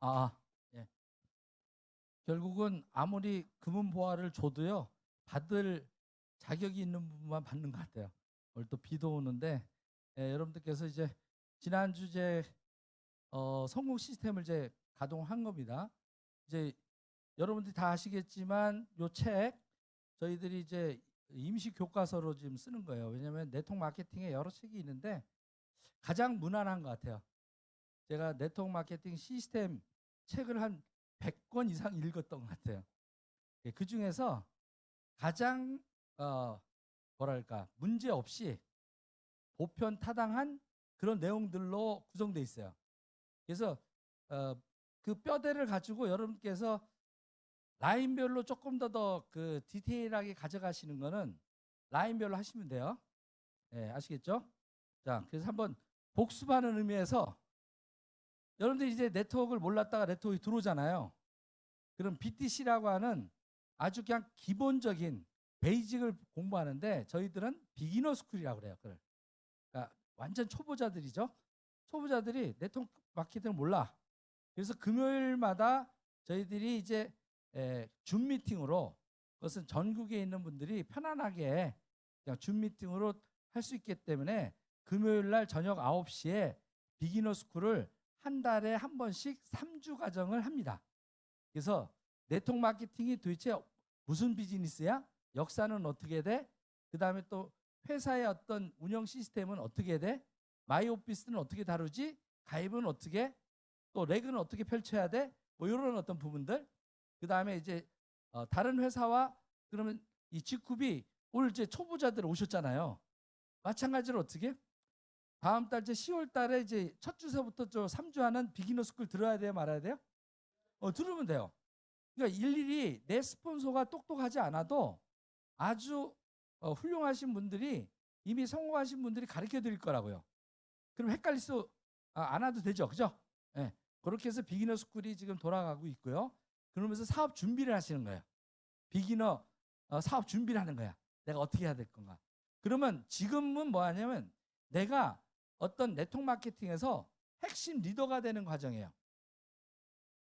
아, 예. 결국은 아무리 금은보화를 줘도요, 받을 자격이 있는 부분만 받는 것 같아요. 오늘 또 비도 오는데, 여러분들께서 이제 지난주 성공 시스템을 이제 가동한 겁니다. 이제 여러분들이 다 아시겠지만 요 책 저희들이 이제 임시 교과서로 지금 쓰는 거예요. 왜냐하면 네트워크 마케팅에 여러 책이 있는데 가장 무난한 것 같아요. 제가 네트워크 마케팅 시스템 책을 한 100권 이상 읽었던 것 같아요. 그 중에서 가장 뭐랄까 문제 없이 보편 타당한 그런 내용들로 구성되어 있어요. 그래서 그 뼈대를 가지고 여러분께서 라인별로 조금 더 그 디테일하게 가져가시는 거는 라인별로 하시면 돼요. 네, 아시겠죠? 자, 그래서 한번 복습하는 의미에서 여러분들이 이제 네트워크를 몰랐다가 네트워크에 들어오잖아요. 그럼 BTC라고 하는 아주 그냥 기본적인 베이직을 공부하는데 저희들은 비기너 스쿨이라고 그래요. 그러니까 완전 초보자들이죠. 초보자들이 네트워크 마케팅을 몰라. 그래서 금요일마다 저희들이 이제 줌 미팅으로, 그것은 전국에 있는 분들이 편안하게 그냥 줌 미팅으로 할 수 있기 때문에 금요일 날 저녁 9시에 비기너 스쿨을 한 달에 한 번씩 3주 과정을 합니다. 그래서 네트워크 마케팅이 도대체 무슨 비즈니스야? 역사는 어떻게 돼? 그 다음에 또 회사의 어떤 운영 시스템은 어떻게 돼? 마이 오피스는 어떻게 다루지? 가입은 어떻게? 또 레그는 어떻게 펼쳐야 돼? 뭐 이런 어떤 부분들. 그 다음에 이제 다른 회사와 그러면 이 직급이 오늘 이제 초보자들 오셨잖아요. 마찬가지로 어떻게? 다음 달 이제 10월 달에 이제 첫 주서부터 3주 하는 비기너 스쿨 들어야 돼요, 말아야 돼요? 들으면 돼요. 그러니까 일일이 내 스폰서가 똑똑하지 않아도 아주 훌륭하신 분들이, 이미 성공하신 분들이 가르쳐 드릴 거라고요. 그럼 헷갈릴 수 안 와도 되죠, 그죠? 네. 그렇게 해서 비기너 스쿨이 지금 돌아가고 있고요. 그러면서 사업 준비를 하시는 거예요. 비기너 사업 준비를 하는 거야. 내가 어떻게 해야 될 건가. 그러면 지금은 뭐 하냐면 내가 어떤 네트워크 마케팅에서 핵심 리더가 되는 과정이에요.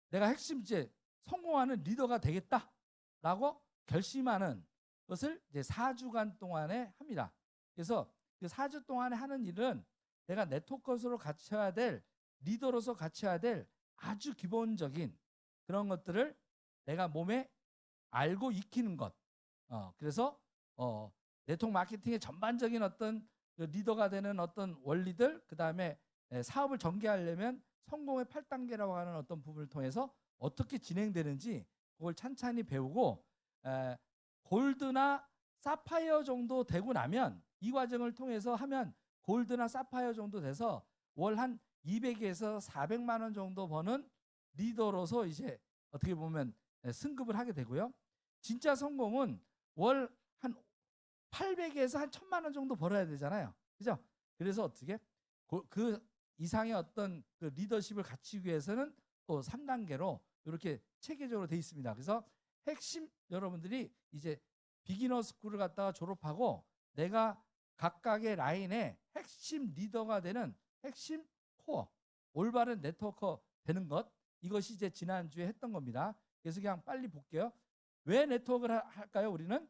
내가 핵심 이제 성공하는 리더가 되겠다라고 결심하는 것을 이제 4주간 동안에 합니다. 그래서 그 4주 동안에 하는 일은 내가 네트워커로 갖춰야 될, 리더로서 갖춰야 될 아주 기본적인 그런 것들을 내가 몸에 알고 익히는 것. 그래서 네트워크 마케팅의 전반적인 어떤 그 리더가 되는 어떤 원리들, 그 다음에 사업을 전개하려면 성공의 8단계라고 하는 어떤 부분을 통해서 어떻게 진행되는지 그걸 찬찬히 배우고, 골드나 사파이어 정도 되고 나면, 이 과정을 통해서 하면 골드나 사파이어 정도 돼서 월 한 200에서 400만 원 정도 버는 리더로서 이제 어떻게 보면 승급을 하게 되고요. 진짜 성공은 월 한 800에서 한 1000만 원 정도 벌어야 되잖아요. 그죠? 그래서 어떻게 그 이상의 어떤 그 리더십을 갖추기 위해서는 또 3단계로 이렇게 체계적으로 돼 있습니다. 그래서 핵심, 여러분들이 이제 비기너 스쿨을 갖다가 졸업하고 내가 각각의 라인의 핵심 리더가 되는 핵심 코어, 올바른 네트워커 되는 것, 이것이 이제 지난주에 했던 겁니다. 그래서 그냥 빨리 볼게요. 왜 네트워크를 할까요? 우리는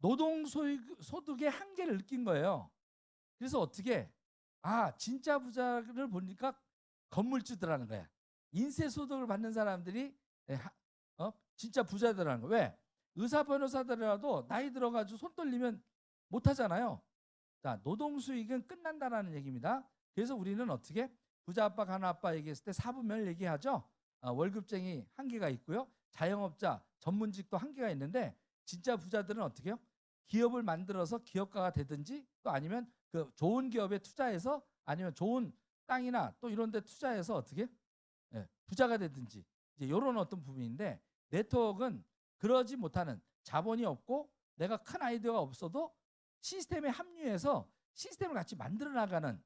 노동소득의 한계를 느낀 거예요. 그래서 어떻게, 진짜 부자를 보니까 건물주들하는 거야. 인세소득을 받는 사람들이 진짜 부자들하는 거야. 왜? 의사 변호사들이라도 나이 들어가지고 손 떨리면 못하잖아요. 자, 노동수익은 끝난다라는 얘기입니다. 그래서 우리는 어떻게, 부자 아빠 가난 아빠 얘기했을 때 사부멸 얘기하죠. 월급쟁이 한계가 있고요, 자영업자 전문직도 한계가 있는데, 진짜 부자들은 어떻게 해요? 기업을 만들어서 기업가가 되든지, 또 아니면 그 좋은 기업에 투자해서, 아니면 좋은 땅이나 또 이런 데 투자해서 어떻게 부자가 되든지, 이제 이런 어떤 부분인데, 네트워크는 그러지 못하는, 자본이 없고 내가 큰 아이디어가 없어도 시스템에 합류해서 시스템을 같이 만들어 나가는,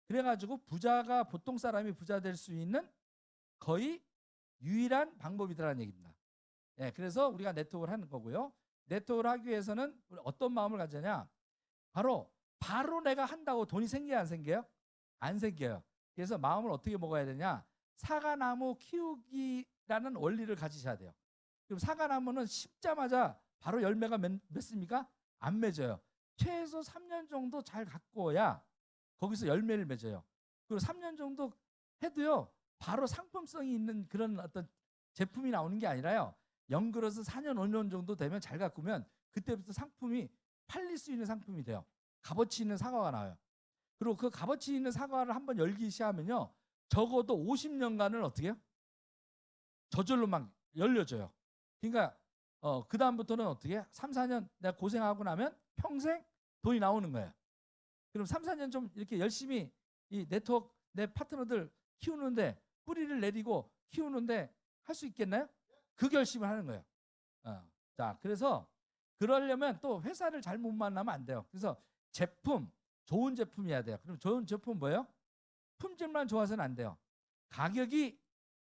그래가지고 부자가, 보통 사람이 부자 될 수 있는 거의 유일한 방법이더라는 얘기입니다. 그래서 우리가 네트워크를 하는 거고요. 네트워크를 하기 위해서는 어떤 마음을 가지냐, 바로 내가 한다고 돈이 생겨요, 안 생겨요? 안 생겨요. 그래서 마음을 어떻게 먹어야 되냐? 사과나무 키우기라는 원리를 가지셔야 돼요. 그럼 사과나무는 심자마자 바로 열매가 맺습니까? 안 맺어요. 최소 3년 정도 잘 가꿔야 거기서 열매를 맺어요. 그리고 3년 정도 해도요, 바로 상품성이 있는 그런 어떤 제품이 나오는 게 아니라요, 연그러서 4년, 5년 정도 되면 잘 가꾸면 그때부터 상품이 팔릴 수 있는 상품이 돼요. 값어치 있는 사과가 나와요. 그리고 그 값어치 있는 사과를 한번 열기 시작하면요, 적어도 50년간을 어떻게 해요? 저절로 막 열려져요. 그러니까 그 다음부터는 어떻게 3, 4년 내가 고생하고 나면 평생 돈이 나오는 거예요. 그럼 3, 4년 좀 이렇게 열심히 이 네트워크 내 파트너들 키우는데, 뿌리를 내리고 키우는데 할 수 있겠나요? 그 결심을 하는 거예요. 자, 그래서 그러려면 또 회사를 잘못 만나면 안 돼요. 그래서 제품, 좋은 제품이어야 돼요. 그럼 좋은 제품 뭐예요? 품질만 좋아서는 안 돼요. 가격이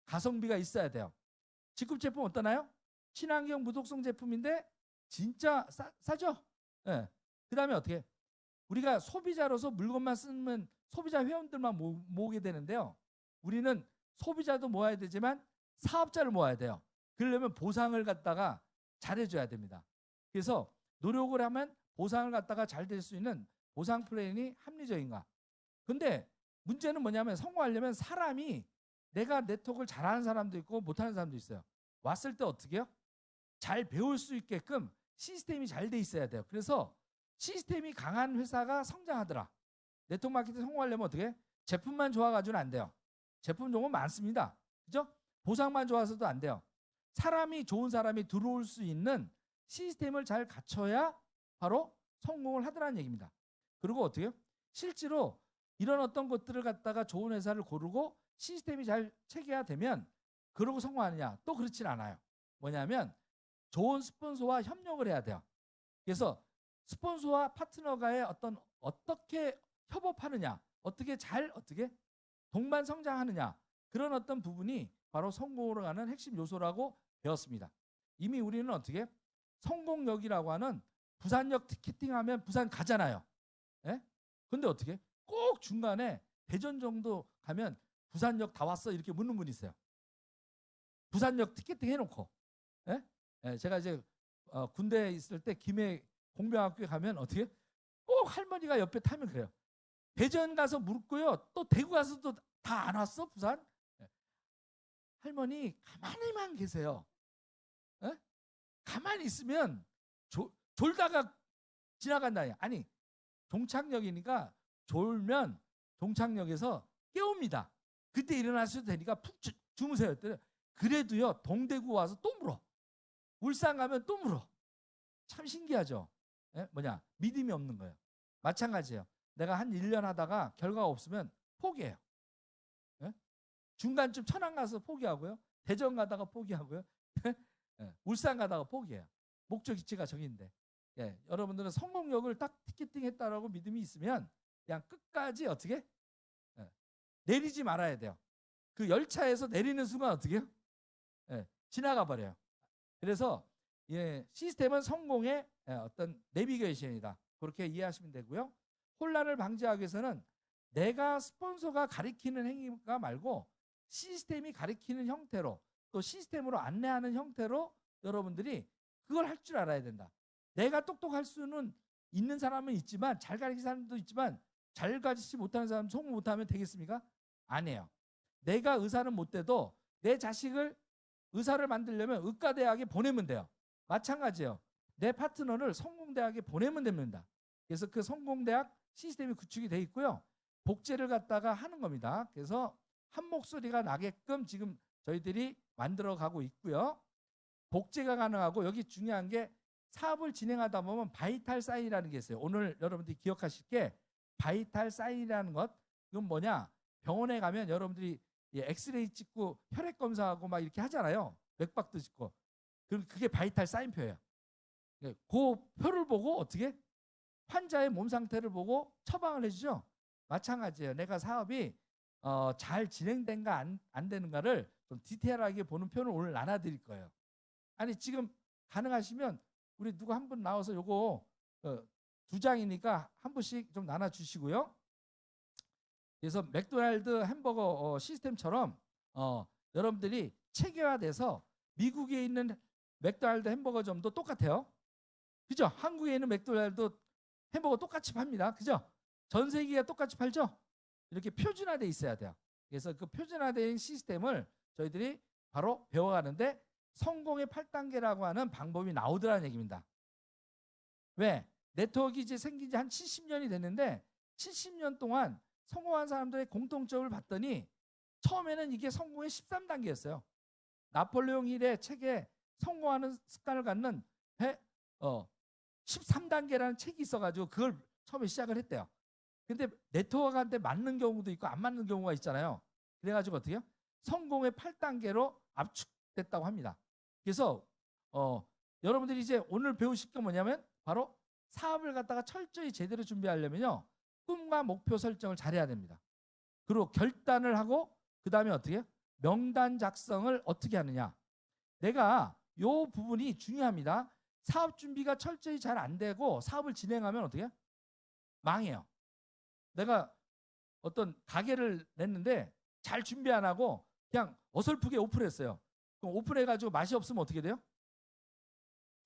가성비가 있어야 돼요. 직급 제품 어떠나요? 친환경 무독성 제품인데 진짜 싸죠? 예. 그 다음에 어떻게? 우리가 소비자로서 물건만 쓰면 소비자 회원들만 모으게 되는데요. 우리는 소비자도 모아야 되지만 사업자를 모아야 돼요. 그러려면 보상을 갖다가 잘해줘야 됩니다. 그래서 노력을 하면 보상을 갖다가 잘 될 수 있는 보상 플랜이 합리적인가? 근데 문제는 뭐냐면, 성공하려면 사람이, 내가 네트워크를 잘하는 사람도 있고 못하는 사람도 있어요. 왔을 때 어떻게 해요? 잘 배울 수 있게끔 시스템이 잘 돼 있어야 돼요. 그래서 시스템이 강한 회사가 성장하더라. 네트워크 마케팅 성공하려면 어떻게 해? 제품만 좋아가지고는 안 돼요. 제품 좋은 건 많습니다. 그죠? 보상만 좋아서도 안 돼요. 사람이, 좋은 사람이 들어올 수 있는 시스템을 잘 갖춰야 바로 성공을 하더라는 얘기입니다. 그리고 어떻게 해요? 실제로 이런 어떤 것들을 갖다가 좋은 회사를 고르고 시스템이 잘 체계화되면 그러고 성공하느냐? 또 그렇진 않아요. 뭐냐면 좋은 스폰서와 협력을 해야 돼요. 그래서 스폰서와 파트너가의 어떻게 협업하느냐, 어떻게 동반 성장하느냐, 그런 어떤 부분이 바로 성공으로 가는 핵심 요소라고 배웠습니다. 이미 우리는 어떻게 성공역이라고 하는 부산역 티켓팅하면 부산 가잖아요. 예? 근데 어떻게 꼭 중간에 대전 정도 가면 부산역 다 왔어 이렇게 묻는 분이 있어요. 부산역 티켓팅 해놓고. 예? 예, 제가 이제 군대에 있을 때 김해 공병학교에 가면 어떻게 꼭 할머니가 옆에 타면 그래요. 대전 가서 묻고요, 또 대구 가서도 다 안 왔어 부산? 예. 할머니 가만히만 계세요. 예? 가만히 있으면 졸다가 지나간다. 아니, 종착역이니까 졸면 종착역에서 깨웁니다. 그때 일어나셔도 되니까 푹 주무세요. 그래도요, 동대구 와서 또 물어. 울산 가면 또 물어. 참 신기하죠? 예? 뭐냐? 믿음이 없는 거예요. 마찬가지예요. 내가 한 1년 하다가 결과가 없으면 포기해요. 예? 중간쯤 천안 가서 포기하고요. 대전 가다가 포기하고요. 예, 울산 가다가 포기해요. 목적 지가 저기인데. 예, 여러분들은 성공력을 딱 티켓팅했다라고 믿음이 있으면 그냥 끝까지 어떻게? 예, 내리지 말아야 돼요. 그 열차에서 내리는 순간 어떻게 해요? 예, 지나가 버려요. 그래서 시스템은 성공의 어떤 내비게이션이다. 그렇게 이해하시면 되고요. 혼란을 방지하기 위해서는 내가 스폰서가 가리키는 행위가 말고 시스템이 가리키는 형태로, 또 시스템으로 안내하는 형태로 여러분들이 그걸 할 줄 알아야 된다. 내가 똑똑할 수는 있는 사람은 있지만, 잘 가르치는 사람도 있지만, 잘 가르치지 못하는 사람 성공 못하면 되겠습니까? 아니에요. 내가 의사는 못 돼도 내 자식을 의사를 만들려면 의과대학에 보내면 돼요. 마찬가지예요. 내 파트너를 성공대학에 보내면 됩니다. 그래서 그 성공대학 시스템이 구축이 돼 있고요. 복제를 갖다가 하는 겁니다. 그래서 한 목소리가 나게끔 지금 저희들이 만들어 가고 있고요. 복제가 가능하고, 여기 중요한 게 사업을 진행하다 보면 바이탈 사인이라는 게 있어요. 오늘 여러분들이 기억하실 게 바이탈 사인이라는 것, 이건 뭐냐? 병원에 가면 여러분들이 엑스레이 찍고 혈액 검사하고 막 이렇게 하잖아요. 맥박도 찍고. 그게 바이탈 사인표예요. 그 표를 보고 어떻게? 환자의 몸 상태를 보고 처방을 해주죠. 마찬가지예요. 내가 사업이 잘 진행된가 안 되는가를 좀 디테일하게 보는 표를 오늘 나눠드릴 거예요. 아니, 지금 가능하시면 우리 누구 한 분 나와서 요거 2장이니까 한 분씩 좀 나눠주시고요. 그래서 맥도날드 햄버거 시스템처럼 여러분들이 체계화돼서 미국에 있는 맥도날드 햄버거점도 똑같아요. 그죠? 한국에 있는 맥도날드 햄버거 똑같이 팝니다. 그죠? 전 세계가 똑같이 팔죠? 이렇게 표준화돼 있어야 돼요. 그래서 그 표준화된 시스템을 저희들이 바로 배워가는데 성공의 8단계라고 하는 방법이 나오더라는 얘기입니다. 왜? 네트워크가 이제 생긴 지 한 70년이 됐는데 70년 동안 성공한 사람들의 공통점을 봤더니 처음에는 이게 성공의 13단계였어요. 나폴레옹 힐의 책에 성공하는 습관을 갖는 13단계라는 책이 있어가지고 그걸 처음에 시작을 했대요. 근데 네트워크한테 맞는 경우도 있고 안 맞는 경우가 있잖아요. 그래가지고 어떻게 해요? 성공의 8단계로 압축됐다고 합니다. 그래서 여러분들이 이제 오늘 배우실 게 뭐냐면 바로 사업을 갖다가 철저히 제대로 준비하려면요. 꿈과 목표 설정을 잘해야 됩니다. 그리고 결단을 하고 그 다음에 어떻게 해요? 명단 작성을 어떻게 하느냐. 내가 요 부분이 중요합니다. 사업 준비가 철저히 잘 안 되고 사업을 진행하면 어떻게 해요? 망해요. 내가 어떤 가게를 냈는데 잘 준비 안 하고 그냥 어설프게 오픈했어요. 그럼 오픈해가지고 맛이 없으면 어떻게 돼요?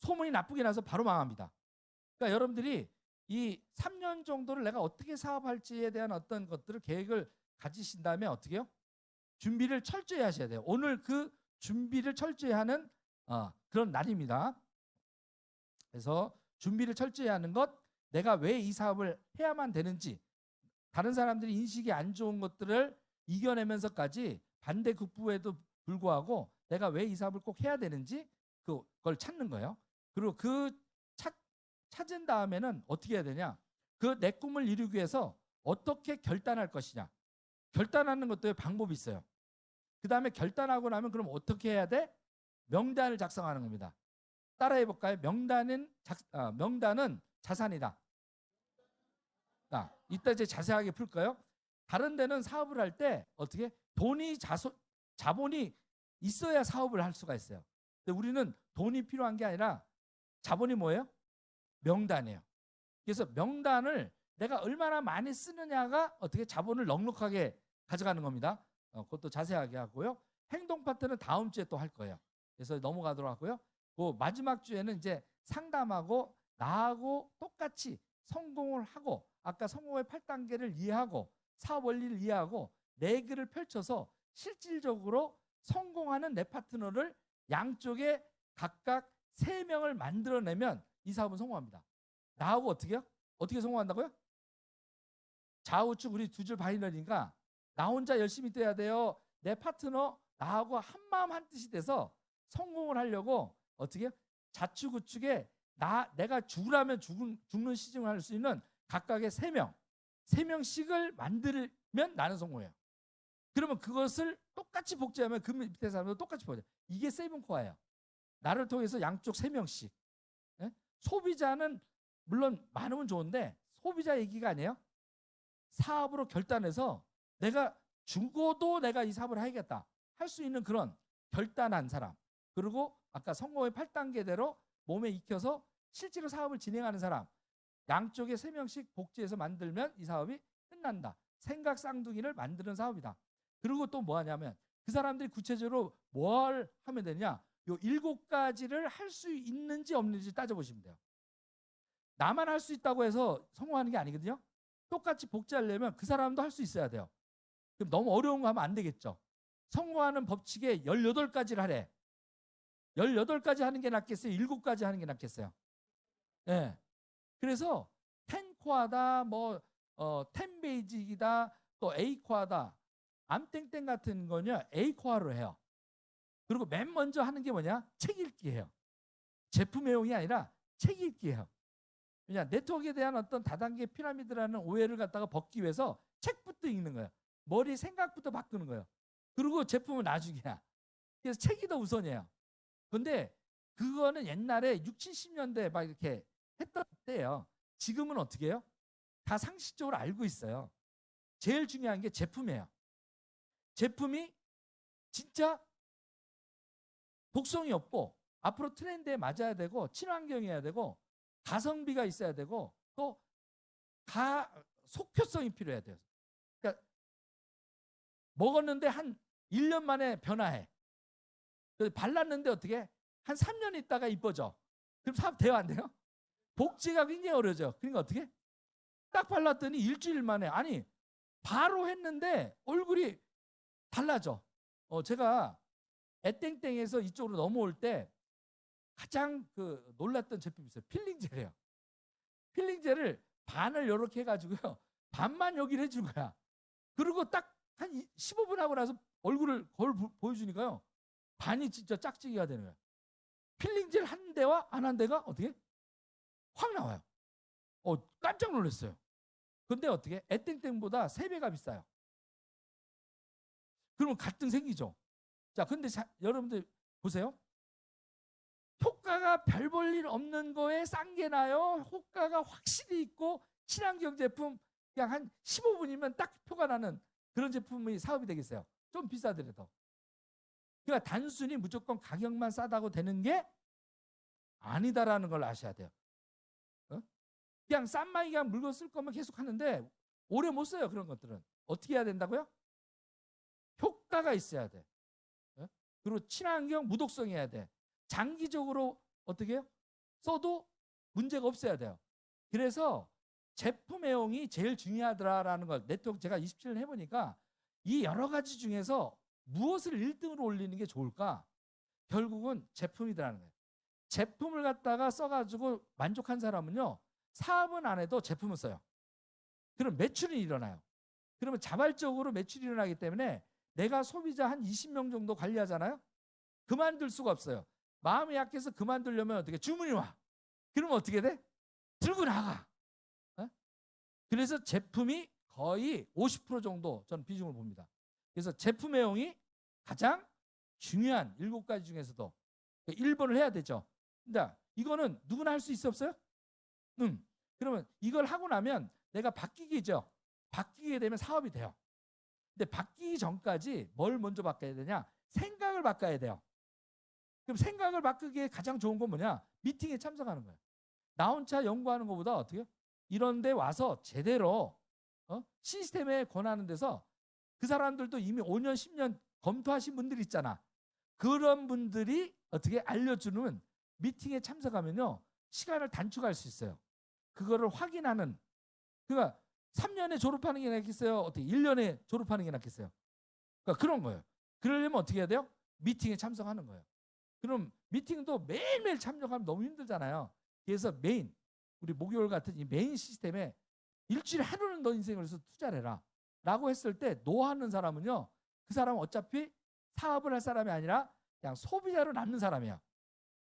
소문이 나쁘게 나서 바로 망합니다. 그러니까 여러분들이 이 3년 정도를 내가 어떻게 사업할지에 대한 어떤 것들을 계획을 가지신 다음에 어떻게 해요? 준비를 철저히 하셔야 돼요. 오늘 그 준비를 철저히 하는 그런 날입니다. 그래서 준비를 철저히 하는 것, 내가 왜 이 사업을 해야만 되는지, 다른 사람들이 인식이 안 좋은 것들을 이겨내면서까지 반대 극부에도 불구하고 내가 왜 이 사업을 꼭 해야 되는지 그걸 찾는 거예요. 그리고 찾은 다음에는 어떻게 해야 되냐? 그 내 꿈을 이루기 위해서 어떻게 결단할 것이냐? 결단하는 것도 방법이 있어요. 그 다음에 결단하고 나면 그럼 어떻게 해야 돼? 명단을 작성하는 겁니다. 따라해 볼까요? 명단은 자산이다. 이따 이제 자세하게 풀까요? 다른 데는 사업을 할 때 어떻게 자본이 있어야 사업을 할 수가 있어요. 근데 우리는 돈이 필요한 게 아니라 자본이 뭐예요? 명단이에요. 그래서 명단을 내가 얼마나 많이 쓰느냐가 어떻게 자본을 넉넉하게 가져가는 겁니다. 그것도 자세하게 하고요. 행동 파트는 다음 주에 또 할 거예요. 그래서 넘어가도록 하고요. 그 마지막 주에는 이제 상담하고 나하고 똑같이 성공을 하고 아까 성공의 8단계를 이해하고 사업 원리를 이해하고 내 글을 펼쳐서 실질적으로 성공하는 내 파트너를 양쪽에 각각 3명을 만들어내면 이 사업은 성공합니다. 나하고 어떻게 해요? 어떻게 성공한다고요? 좌우측 우리 두 줄 바이너리니까 나 혼자 열심히 뛰어야 돼요. 내 파트너 나하고 한마음 한뜻이 돼서 성공을 하려고 어떻게 해요? 좌측 우측에 내가 죽으라면 죽는 시즌을 할 수 있는 각각의 3명씩을 만들면 나는 성공해요. 그러면 그것을 똑같이 복제하면 그 밑에 사람도 똑같이 복제. 이게 세븐코어예요. 나를 통해서 양쪽 3명씩. 예? 소비자는 물론 많으면 좋은데 소비자 얘기가 아니에요. 사업으로 결단해서 내가 죽어도 내가 이 사업을 해야겠다 할 수 있는 그런 결단한 사람. 그리고 아까 성공의 8단계대로 몸에 익혀서 실제로 사업을 진행하는 사람. 양쪽에 3명씩 복제해서 만들면 이 사업이 끝난다. 생각 쌍둥이를 만드는 사업이다. 그리고 또 뭐 하냐면 그 사람들이 구체적으로 뭘 하면 되냐? 요 7가지를 할 수 있는지 없는지 따져보시면 돼요. 나만 할 수 있다고 해서 성공하는 게 아니거든요. 똑같이 복제하려면 그 사람도 할 수 있어야 돼요. 그럼 너무 어려운 거 하면 안 되겠죠. 성공하는 법칙에 18가지를 하래. 18가지 하는 게 낫겠어요? 7가지 하는 게 낫겠어요? 네. 그래서 10코어다, 뭐 10베이직이다, 또 A코어다, 암땡땡 같은 거냐 A코어로 해요. 그리고 맨 먼저 하는 게 뭐냐? 책 읽기예요. 제품 외용이 아니라 책 읽기예요. 그냥 네트워크에 대한 어떤 다단계 피라미드라는 오해를 갖다가 벗기 위해서 책부터 읽는 거예요. 머리 생각부터 바꾸는 거예요. 그리고 제품은 나중이야. 그래서 책이 더 우선이에요. 근데 그거는 옛날에 60, 70년대 막 이렇게 했던 때예요. 지금은 어떻게 해요? 다 상식적으로 알고 있어요. 제일 중요한 게 제품이에요. 제품이 진짜 독성이 없고 앞으로 트렌드에 맞아야 되고 친환경이어야 되고 가성비가 있어야 되고 또 속효성이 필요해야 돼요. 그러니까 먹었는데 한 1년 만에 변화해. 발랐는데 어떻게? 한 3년 있다가 이뻐져. 그럼 사업 돼요, 안 돼요? 복지가 굉장히 어려져. 그러니까 어떻게? 딱 발랐더니 일주일 만에, 아니 바로 했는데 얼굴이 달라져. 제가 에땡땡에서 이쪽으로 넘어올 때 가장 놀랐던 제품이 있어요. 필링젤이에요. 필링젤을 반을 이렇게 해가지고요, 반만 여기를 해준 거야. 그리고 딱 한 15분 하고 나서 얼굴을 거울 보여주니까요, 반이 진짜 짝짓기가 되는 거예요. 필링젤 한 대와 안 한 대가 어떻게 확 나와요. 깜짝 놀랐어요. 근데 어떻게? 에땡땡보다 3배가 비싸요. 그러면 갈등 생기죠. 자, 근데 여러분들 보세요. 효과가 별 볼 일 없는 거에 싼 게 나요? 효과가 확실히 있고 친환경 제품 그냥 한 15분이면 딱 표가 나는 그런 제품이 사업이 되겠어요? 좀 비싸더라도. 그러니까 단순히 무조건 가격만 싸다고 되는 게 아니다라는 걸 아셔야 돼요. 그냥 싼 마이 그냥 물건 쓸 거면 계속 하는데 오래 못 써요. 그런 것들은 어떻게 해야 된다고요? 효과가 있어야 돼. 그리고 친환경 무독성해야 돼. 장기적으로 어떻게 해요? 써도 문제가 없어야 돼요. 그래서 제품 애용이 제일 중요하더라라는 걸 네트워크 제가 27년 해보니까 이 여러 가지 중에서 무엇을 1등으로 올리는 게 좋을까? 결국은 제품이더라는 거예요. 제품을 갖다가 써가지고 만족한 사람은요, 사업은 안 해도 제품을 써요. 그럼 매출이 일어나요. 그러면 자발적으로 매출이 일어나기 때문에 내가 소비자 한 20명 정도 관리하잖아요. 그만둘 수가 없어요. 마음이 약해서 그만두려면 어떻게? 주문이 와. 그러면 어떻게 돼? 들고 나가. 그래서 제품이 거의 50% 정도 저는 비중을 봅니다. 그래서 제품 애용이 가장 중요한 7가지 중에서도 1번을 해야 되죠. 근데 이거는 누구나 할 수 있어 없어요? 그러면 이걸 하고 나면 내가 바뀌기죠. 바뀌게 되면 사업이 돼요. 근데 바뀌기 전까지 뭘 먼저 바꿔야 되냐? 생각을 바꿔야 돼요. 그럼 생각을 바꾸기에 가장 좋은 건 뭐냐? 미팅에 참석하는 거예요. 나 혼자 연구하는 것보다 어떻게? 이런 데 와서 제대로 시스템에 권하는 데서 그 사람들도 이미 5년, 10년 검토하신 분들이 있잖아. 그런 분들이 어떻게 알려주는 미팅에 참석하면요, 시간을 단축할 수 있어요. 그거를 확인하는. 그러니까 3년에 졸업하는 게 낫겠어요? 어떻게 1년에 졸업하는 게 낫겠어요? 그러니까 그런 거예요. 그러려면 어떻게 해야 돼요? 미팅에 참석하는 거예요. 그럼 미팅도 매일매일 참석하면 너무 힘들잖아요. 그래서 우리 목요일 같은 이 메인 시스템에 일주일에 하루는 너 인생을 위해서 투자를 해라 라고 했을 때 노하는 사람은요, 그 사람은 어차피 사업을 할 사람이 아니라 그냥 소비자로 남는 사람이에요.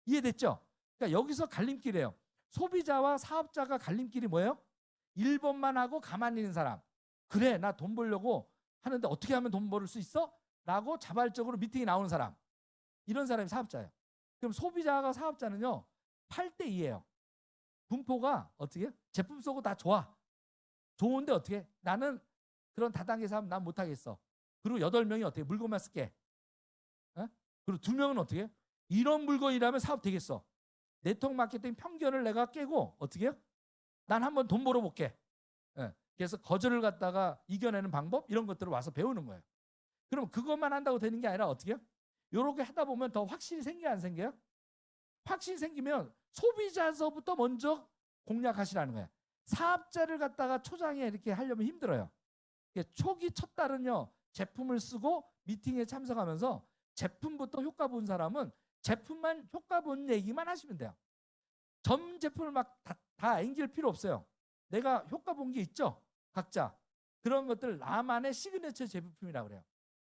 이해됐죠? 그러니까 여기서 갈림길이에요. 소비자와 사업자가 갈림길이 뭐예요? 1번만 하고 가만히 있는 사람. 그래, 나 돈 벌려고 하는데 어떻게 하면 돈 벌을 수 있어? 라고 자발적으로 미팅에 나오는 사람. 이런 사람이 사업자예요. 그럼 소비자가 사업자는요, 8대2예요. 분포가 어떻게? 제품 쓰고 다 좋아. 좋은데 어떻게? 나는 그런 다단계 사업 난 못하겠어. 그리고 8명이 어떻게? 물건만 쓸게. 그리고 2명은 어떻게? 이런 물건이라면 사업 되겠어. 네트워크 마케팅 편견을 내가 깨고 어떻게 해요? 난 한번 돈 벌어볼게. 그래서 거절을 갖다가 이겨내는 방법 이런 것들을 와서 배우는 거예요. 그럼 그것만 한다고 되는 게 아니라 어떻게 해요? 이렇게 하다 보면 더 확실히 생겨요, 안 생겨요? 확실히 생기면 소비자서부터 먼저 공략하시라는 거예요. 사업자를 갖다가 초장에 이렇게 하려면 힘들어요. 초기 첫 달은요, 제품을 쓰고 미팅에 참석하면서 제품부터 효과 본 사람은 제품만 효과 본 얘기만 하시면 돼요. 전 제품을 막 다 앵길 필요 없어요. 내가 효과 본 게 있죠, 각자. 그런 것들 나만의 시그니처 제품이라고 그래요.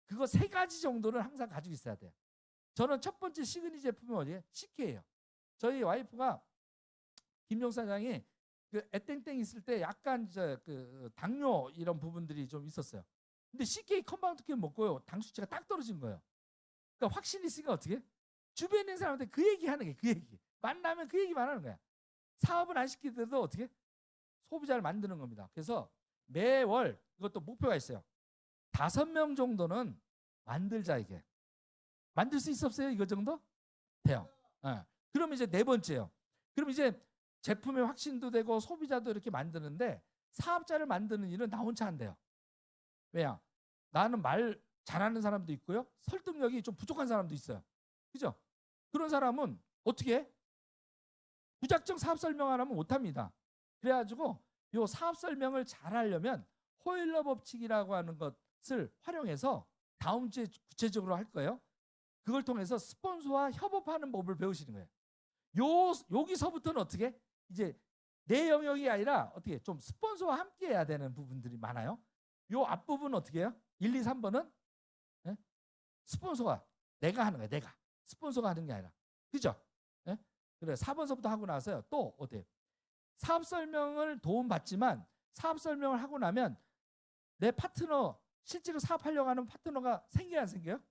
그거 3가지 정도는 항상 가지고 있어야 돼요. 저는 첫 번째 시그니처 제품이 어디예요? CK예요. 저희 와이프가 김용 사장이 그 에땡땡 있을 때 약간 당뇨 이런 부분들이 좀 있었어요. 근데 CK 컴파운드 케어 먹고요, 당 수치가 딱 떨어진 거예요. 그러니까 확신이 있으니까 어떻게? 주변에 있는 사람한테 그 얘기 하는 게 그 얘기. 만나면 그 얘기만 하는 거야. 사업을 안 시키더라도 어떻게? 소비자를 만드는 겁니다. 그래서 매월 이것도 목표가 있어요. 5명 정도는 만들자 이게. 만들 수 있었어요? 이거 정도? 돼요. 그럼 이제 4번째요. 그럼 이제 제품의 확신도 되고 소비자도 이렇게 만드는데 사업자를 만드는 일은 나 혼자 한대요. 왜냐? 나는 말 잘하는 사람도 있고요. 설득력이 좀 부족한 사람도 있어요. 그죠? 그런 사람은 어떻게 해? 무작정 사업 설명 안 하면 못합니다. 그래가지고 요 사업 설명을 잘 하려면 호일러 법칙이라고 하는 것을 활용해서 다음 주에 구체적으로 할 거예요. 그걸 통해서 스폰서와 협업하는 법을 배우시는 거예요. 여기서부터는 어떻게? 이제 내 영역이 아니라 어떻게 좀 스폰서와 함께 해야 되는 부분들이 많아요. 요 앞부분 어떻게 해요? 1, 2, 3번은 예? 스폰서가 내가 하는 거예요. 내가. 스폰서가 하는 게 아니라. 그죠? 예? 그래 4번서부터 하고 나서요. 또 어때요? 사업 설명을 도움받지만 사업 설명을 하고 나면 내 파트너 실제로 사업하려고 하는 파트너가 생겨야 안 생겨요?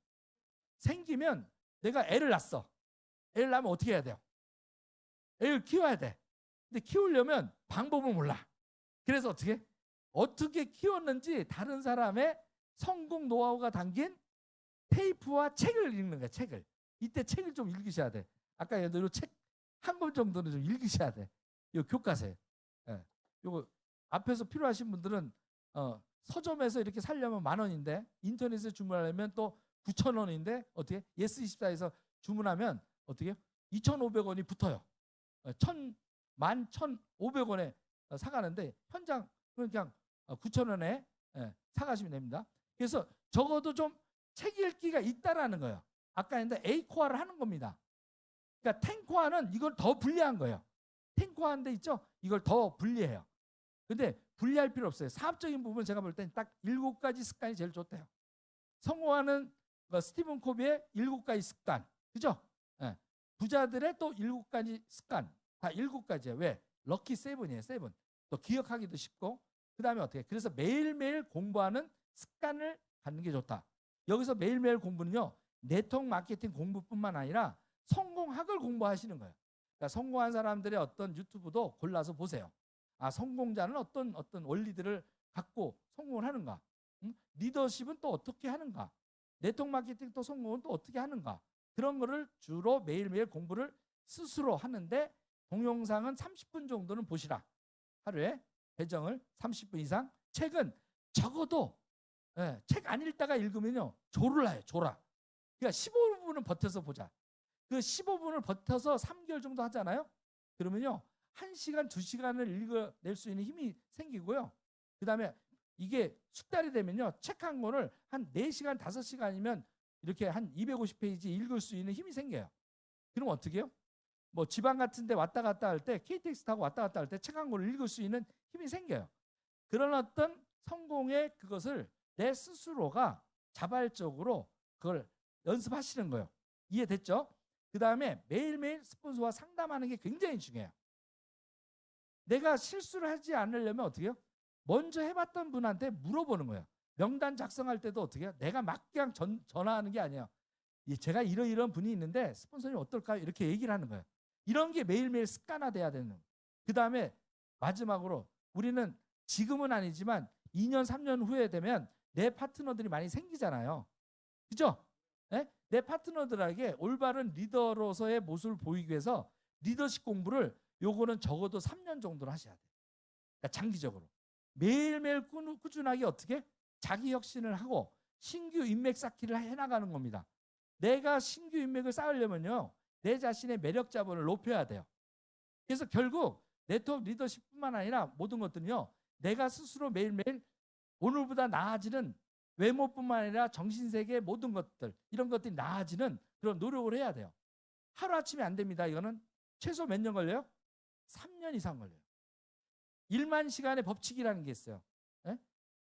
생기면 내가 애를 낳았어. 애를 낳으면 어떻게 해야 돼요? 애를 키워야 돼. 근데 키우려면 방법을 몰라. 그래서 어떻게 키웠는지 다른 사람의 성공 노하우가 담긴 테이프와 책을 읽는 거야. 책을. 이때 책을 좀 읽으셔야 돼. 아까 얘도 책 한 권 정도는 좀 읽으셔야 돼. 이거 교과서에. 예. 요거 앞에서 필요하신 분들은 서점에서 이렇게 살려면 10,000원인데 인터넷에 주문하려면 또 9,000원인데 어떻게? 예스24에서 주문하면 어떻게? 2,500원이 붙어요. 11,500원에 사가는데 현장 그냥 9,000원에 사가시면 됩니다. 그래서 적어도 좀 책 읽기가 있다라는 거예요. 아까 했는데 A코어를 하는 겁니다. 그러니까 10코어는 이걸 더 분리한 거예요. 10코어인데 있죠? 이걸 더 분리해요. 근데 분리할 필요 없어요. 사업적인 부분 제가 볼 때는 딱 7가지 습관이 제일 좋대요. 성공하는 스티븐 코비의 7가지 습관. 그죠? 예. 부자들의 또 7가지 습관. 다 7가지예요. 왜? 럭키 7이에요. 7. 또 기억하기도 쉽고. 그 다음에 어떻게? 그래서 매일매일 공부하는 습관을 갖는 게 좋다. 여기서 매일매일 공부는요. 네트워크 마케팅 공부뿐만 아니라 성공학을 공부하시는 거예요. 그러니까 성공한 사람들의 어떤 유튜브도 골라서 보세요. 아, 성공자는 어떤 원리들을 갖고 성공을 하는가? 리더십은 또 어떻게 하는가? 네트워크 마케팅 또 성공은 또 어떻게 하는가? 그런 거를 주로 매일매일 공부를 스스로 하는데 동영상은 30분 정도는 보시라. 하루에 배정을 30분 이상. 책은 적어도 책 안 읽다가 읽으면요. 졸라요. 졸아. 그러니까 15분은 버텨서 보자. 그 15분을 버텨서 3개월 정도 하잖아요. 그러면요. 1시간, 2시간을 읽어낼 수 있는 힘이 생기고요. 그 다음에 이게 숙달이 되면요. 책 한 권을 한 4시간, 5시간이면 이렇게 한 250페이지 읽을 수 있는 힘이 생겨요. 그럼 어떻게 해요? 뭐 지방 같은 데 왔다 갔다 할 때 KTX 타고 왔다 갔다 할 때 책 한 권을 읽을 수 있는 힘이 생겨요. 그런 어떤 성공의 그것을 내 스스로가 자발적으로 그걸 연습하시는 거예요. 이해됐죠? 그 다음에 매일매일 스폰서와 상담하는 게 굉장히 중요해요. 내가 실수를 하지 않으려면 어떻게 해요? 먼저 해봤던 분한테 물어보는 거예요. 명단 작성할 때도 어떻게 해요? 내가 막 그냥 전화하는 게 아니에요. 제가 이런 분이 있는데 스폰서님 어떨까요? 이렇게 얘기를 하는 거예요. 이런 게 매일매일 습관화돼야 되는 거예요. 그 다음에 마지막으로 우리는 지금은 아니지만 2년, 3년 후에 되면 내 파트너들이 많이 생기잖아요. 그죠? 네? 내 파트너들에게 올바른 리더로서의 모습을 보이기 위해서 리더십 공부를 요거는 적어도 3년 정도는 하셔야 돼요. 그러니까 장기적으로. 매일매일 꾸준하게 어떻게? 자기 혁신을 하고 신규 인맥 쌓기를 해나가는 겁니다. 내가 신규 인맥을 쌓으려면요. 내 자신의 매력 자본을 높여야 돼요. 그래서 결국 네트워크 리더십뿐만 아니라 모든 것들은요. 내가 스스로 매일매일 오늘보다 나아지는 외모뿐만 아니라 정신세계 모든 것들 이런 것들이 나아지는 그런 노력을 해야 돼요. 하루아침에 안 됩니다. 이거는 최소 몇 년 걸려요? 3년 이상 걸려요. 1만 시간의 법칙이라는 게 있어요. 예?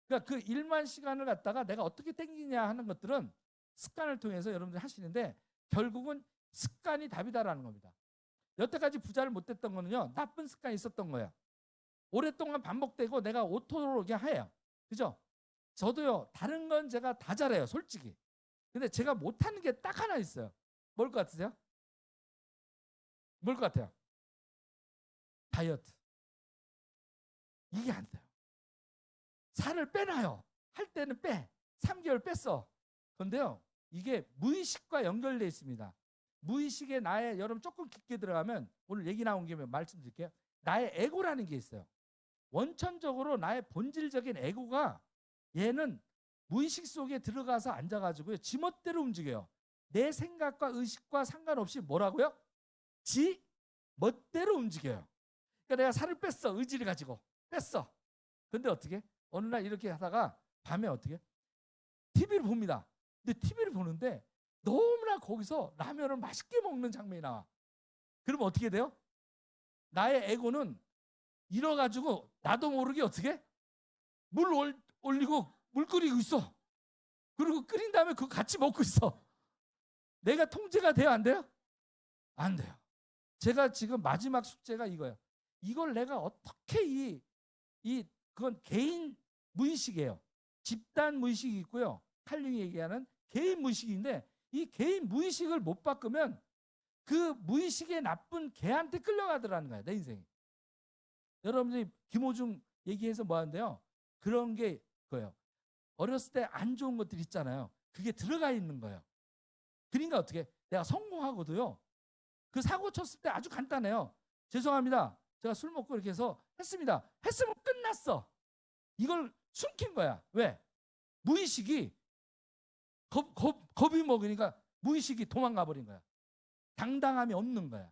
그러니까 그 1만 시간을 갖다가 내가 어떻게 땡기냐 하는 것들은 습관을 통해서 여러분들이 하시는데 결국은 습관이 답이다라는 겁니다. 여태까지 부자를 못했던 거는요. 나쁜 습관이 있었던 거예요. 오랫동안 반복되고 내가 오토로 그냥 해요. 그죠? 저도요. 다른 건 제가 다 잘해요. 솔직히. 근데 제가 못하는 게 딱 하나 있어요. 뭘 것 같으세요? 뭘 것 같아요? 다이어트. 이게 안 돼요. 살을 빼놔요. 할 때는 빼. 3개월 뺐어. 그런데요. 이게 무의식과 연결되어 있습니다. 무의식의 나의 여러분 조금 깊게 들어가면 오늘 얘기 나온 김에 말씀드릴게요. 나의 에고라는 게 있어요. 원천적으로 나의 본질적인 에고가 얘는 무의식 속에 들어가서 앉아가지고요. 지멋대로 움직여요. 내 생각과 의식과 상관없이 뭐라고요? 지 멋대로 움직여요. 그러니까 내가 살을 뺐어. 의지를 가지고 뺐어. 근데 어떻게? 어느 날 이렇게 하다가 밤에 어떻게? TV를 봅니다. 근데 TV를 보는데 너무나 거기서 라면을 맛있게 먹는 장면이 나와. 그러면 어떻게 돼요? 나의 에고는 잃어가지고 나도 모르게 어떻게? 물 올리고 물 끓이고 있어. 그리고 끓인 다음에 그거 같이 먹고 있어. 내가 통제가 돼요? 안 돼요? 안 돼요. 제가 지금 마지막 숙제가 이거예요. 이걸 내가 어떻게 그건 개인 무의식이에요. 집단 무의식이 있고요. 칼융이 얘기하는 개인 무의식인데 이 개인 무의식을 못 바꾸면 그 무의식의 나쁜 개한테 끌려가더라는 거예요. 내 인생이. 여러분들이 김호중 얘기해서 뭐 하는데요. 그런 게 그거예요. 어렸을 때 안 좋은 것들 있잖아요. 그게 들어가 있는 거예요. 그러니까 어떻게 내가 성공하고도요. 그 사고 쳤을 때 아주 간단해요. 죄송합니다. 제가 술 먹고 이렇게 해서 했습니다. 했으면 끝났어. 이걸 숨긴 거야. 왜? 무의식이 겁이 먹으니까 무의식이 도망가 버린 거야. 당당함이 없는 거야.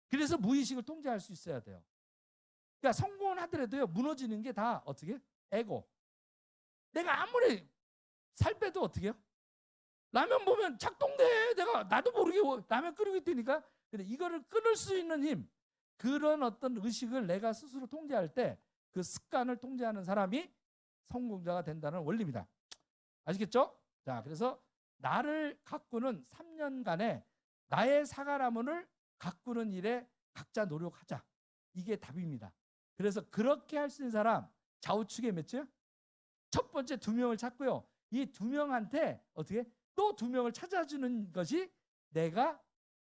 그래서 무의식을 통제할 수 있어야 돼요. 그러니까 성공을 하더라도요. 무너지는 게 다 어떻게? 에고. 내가 아무리 살 빼도 어떻게 해요? 라면 보면 작동돼. 나도 모르게 라면 끓이고 있다니까. 근데 이거를 끊을 수 있는 힘, 그런 어떤 의식을 내가 스스로 통제할 때 그 습관을 통제하는 사람이 성공자가 된다는 원리입니다. 아시겠죠? 자, 그래서 나를 가꾸는 3년간의 나의 사과나무를 가꾸는 일에 각자 노력하자. 이게 답입니다. 그래서 그렇게 할 수 있는 사람 좌우측에 몇이요? 첫 번째 2명을 찾고요. 이 2명한테 어떻게 또 2명을 찾아주는 것이 내가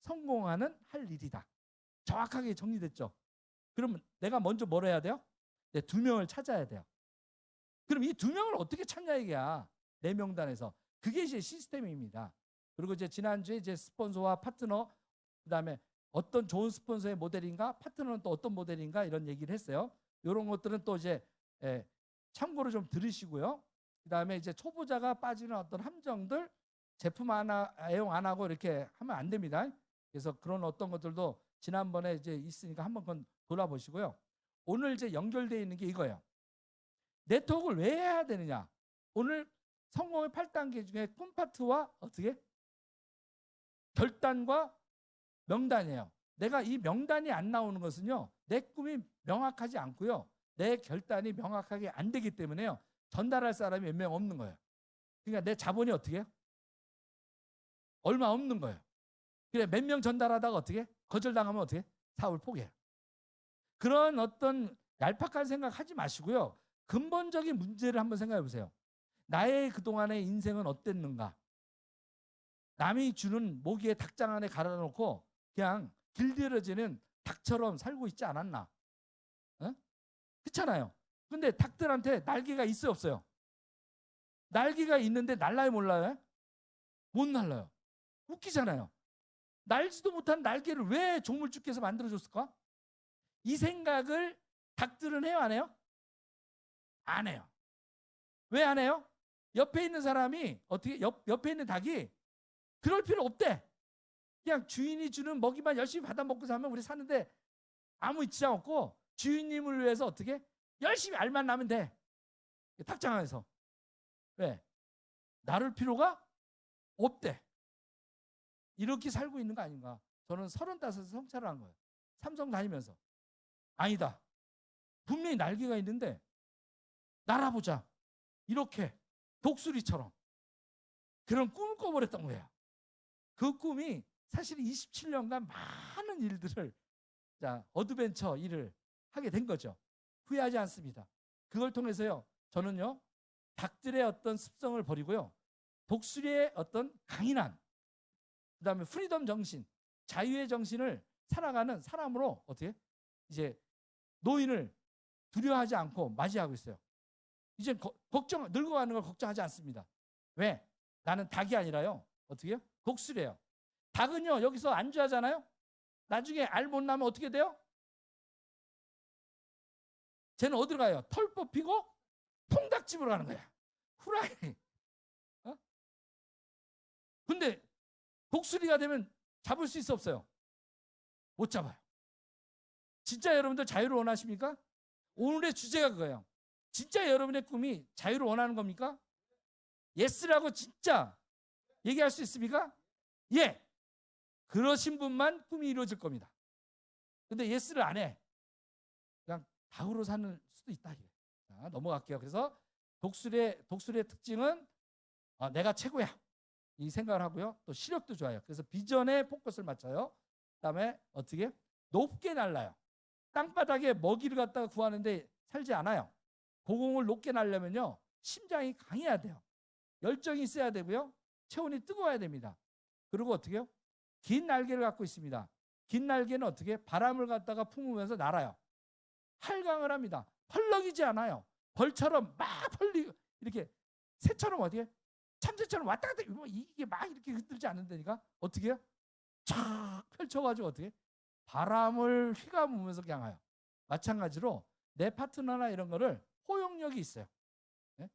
성공하는 할 일이다. 정확하게 정리됐죠? 그러면 내가 먼저 뭘 해야 돼요? 네, 2명을 찾아야 돼요. 그럼 이 2명을 어떻게 찾냐 이게야. 내 명단에서. 그게 이제 시스템입니다. 그리고 이제 지난주에 이제 스폰서와 파트너, 그다음에 어떤 좋은 스폰서의 모델인가, 파트너는 또 어떤 모델인가 이런 얘기를 했어요. 이런 것들은 또 이제 참고로 좀 들으시고요. 그다음에 이제 초보자가 빠지는 어떤 함정들, 제품 하나 애용 안 하고 이렇게 하면 안 됩니다. 그래서 그런 어떤 것들도 지난번에 이제 있으니까 한번 그건 돌아보시고요. 오늘 이제 연결되어 있는 게 이거예요. 네트워크를 왜 해야 되느냐? 오늘 성공의 8단계 중에 꿈 파트와 어떻게? 결단과 명단이에요. 내가 이 명단이 안 나오는 것은요. 내 꿈이 명확하지 않고요. 내 결단이 명확하게 안 되기 때문에요. 전달할 사람이 몇 명 없는 거예요. 그러니까 내 자본이 어떻게 해요? 얼마 없는 거예요. 그래 몇 명 전달하다가 어떻게? 거절당하면 어떻게? 사업을 포기해요. 그런 어떤 얄팍한 생각 하지 마시고요. 근본적인 문제를 한번 생각해 보세요. 나의 그동안의 인생은 어땠는가? 남이 주는 모기에 닭장 안에 갈아놓고 그냥 길들여지는 닭처럼 살고 있지 않았나? 어? 그렇잖아요. 근데 닭들한테 날개가 있어요 없어요? 날개가 있는데 날라요 몰라요? 못 날라요. 웃기잖아요. 날지도 못한 날개를 왜 종물주께서 만들어줬을까? 이 생각을 닭들은 해요 안 해요? 안 해요. 왜 안 해요? 옆에 있는 사람이 어떻게 옆에 있는 닭이 그럴 필요 없대. 그냥 주인이 주는 먹이만 열심히 받아 먹고 사면 우리 사는데 아무 지장 없고 주인님을 위해서 어떻게 열심히 알만 나면 돼. 닭장 안에서. 왜? 나를 필요가 없대. 이렇게 살고 있는 거 아닌가? 저는 35에 성찰을 한 거예요. 삼성 다니면서. 아니다. 분명히 날개가 있는데 날아보자. 이렇게 독수리처럼 그런 꿈을 꿔버렸던 거예요. 그 꿈이 사실 27년간 많은 일들을 어드벤처 일을 하게 된 거죠. 후회하지 않습니다. 그걸 통해서요. 저는요. 닭들의 어떤 습성을 버리고요. 독수리의 어떤 강인한 그다음에 프리덤 정신, 자유의 정신을 살아가는 사람으로 어떻게 이제 노인을 두려워하지 않고 맞이하고 있어요. 이제 늙어가는 걸 걱정하지 않습니다. 왜? 나는 닭이 아니라요. 어떻게 해요? 독수리예요. 닭은요 여기서 안주하잖아요. 나중에 알 못 나면 어떻게 돼요? 쟤는 어디로 가요? 털 뽑히고 통닭집으로 가는 거야. 후라이. 어? 근데 독수리가 되면 잡을 수 있어 없어요? 못 잡아요. 진짜 여러분들 자유를 원하십니까? 오늘의 주제가 그거예요. 진짜 여러분의 꿈이 자유를 원하는 겁니까? 예스라고 진짜 얘기할 수 있습니까? 예. 그러신 분만 꿈이 이루어질 겁니다. 근데 예스를 안 해. 그냥 닭으로 사는 수도 있다. 자, 넘어갈게요. 그래서 독수리의 특징은 내가 최고야. 이 생각을 하고요. 또 시력도 좋아요. 그래서 비전에 포커스를 맞춰요. 그다음에 어떻게? 높게 날라요. 땅바닥에 먹이를 갖다가 구하는데 살지 않아요. 고공을 높게 날려면요. 심장이 강해야 돼요. 열정이 있어야 되고요. 체온이 뜨거워야 됩니다. 그리고 어떻게 해요? 긴 날개를 갖고 있습니다. 긴 날개는 어떻게? 바람을 갖다가 품으면서 날아요. 활강을 합니다. 펄럭이지 않아요. 벌처럼 막 펄리고 이렇게 새처럼 어떻게? 참새처럼 왔다 갔다 이게 막 이렇게 흔들지 않는다니까 어떻게 해요? 쫙 펼쳐가지고 어떻게? 바람을 휘감으면서 그냥 가요. 마찬가지로 내 파트너나 이런 거를 포용력이 있어요. 네?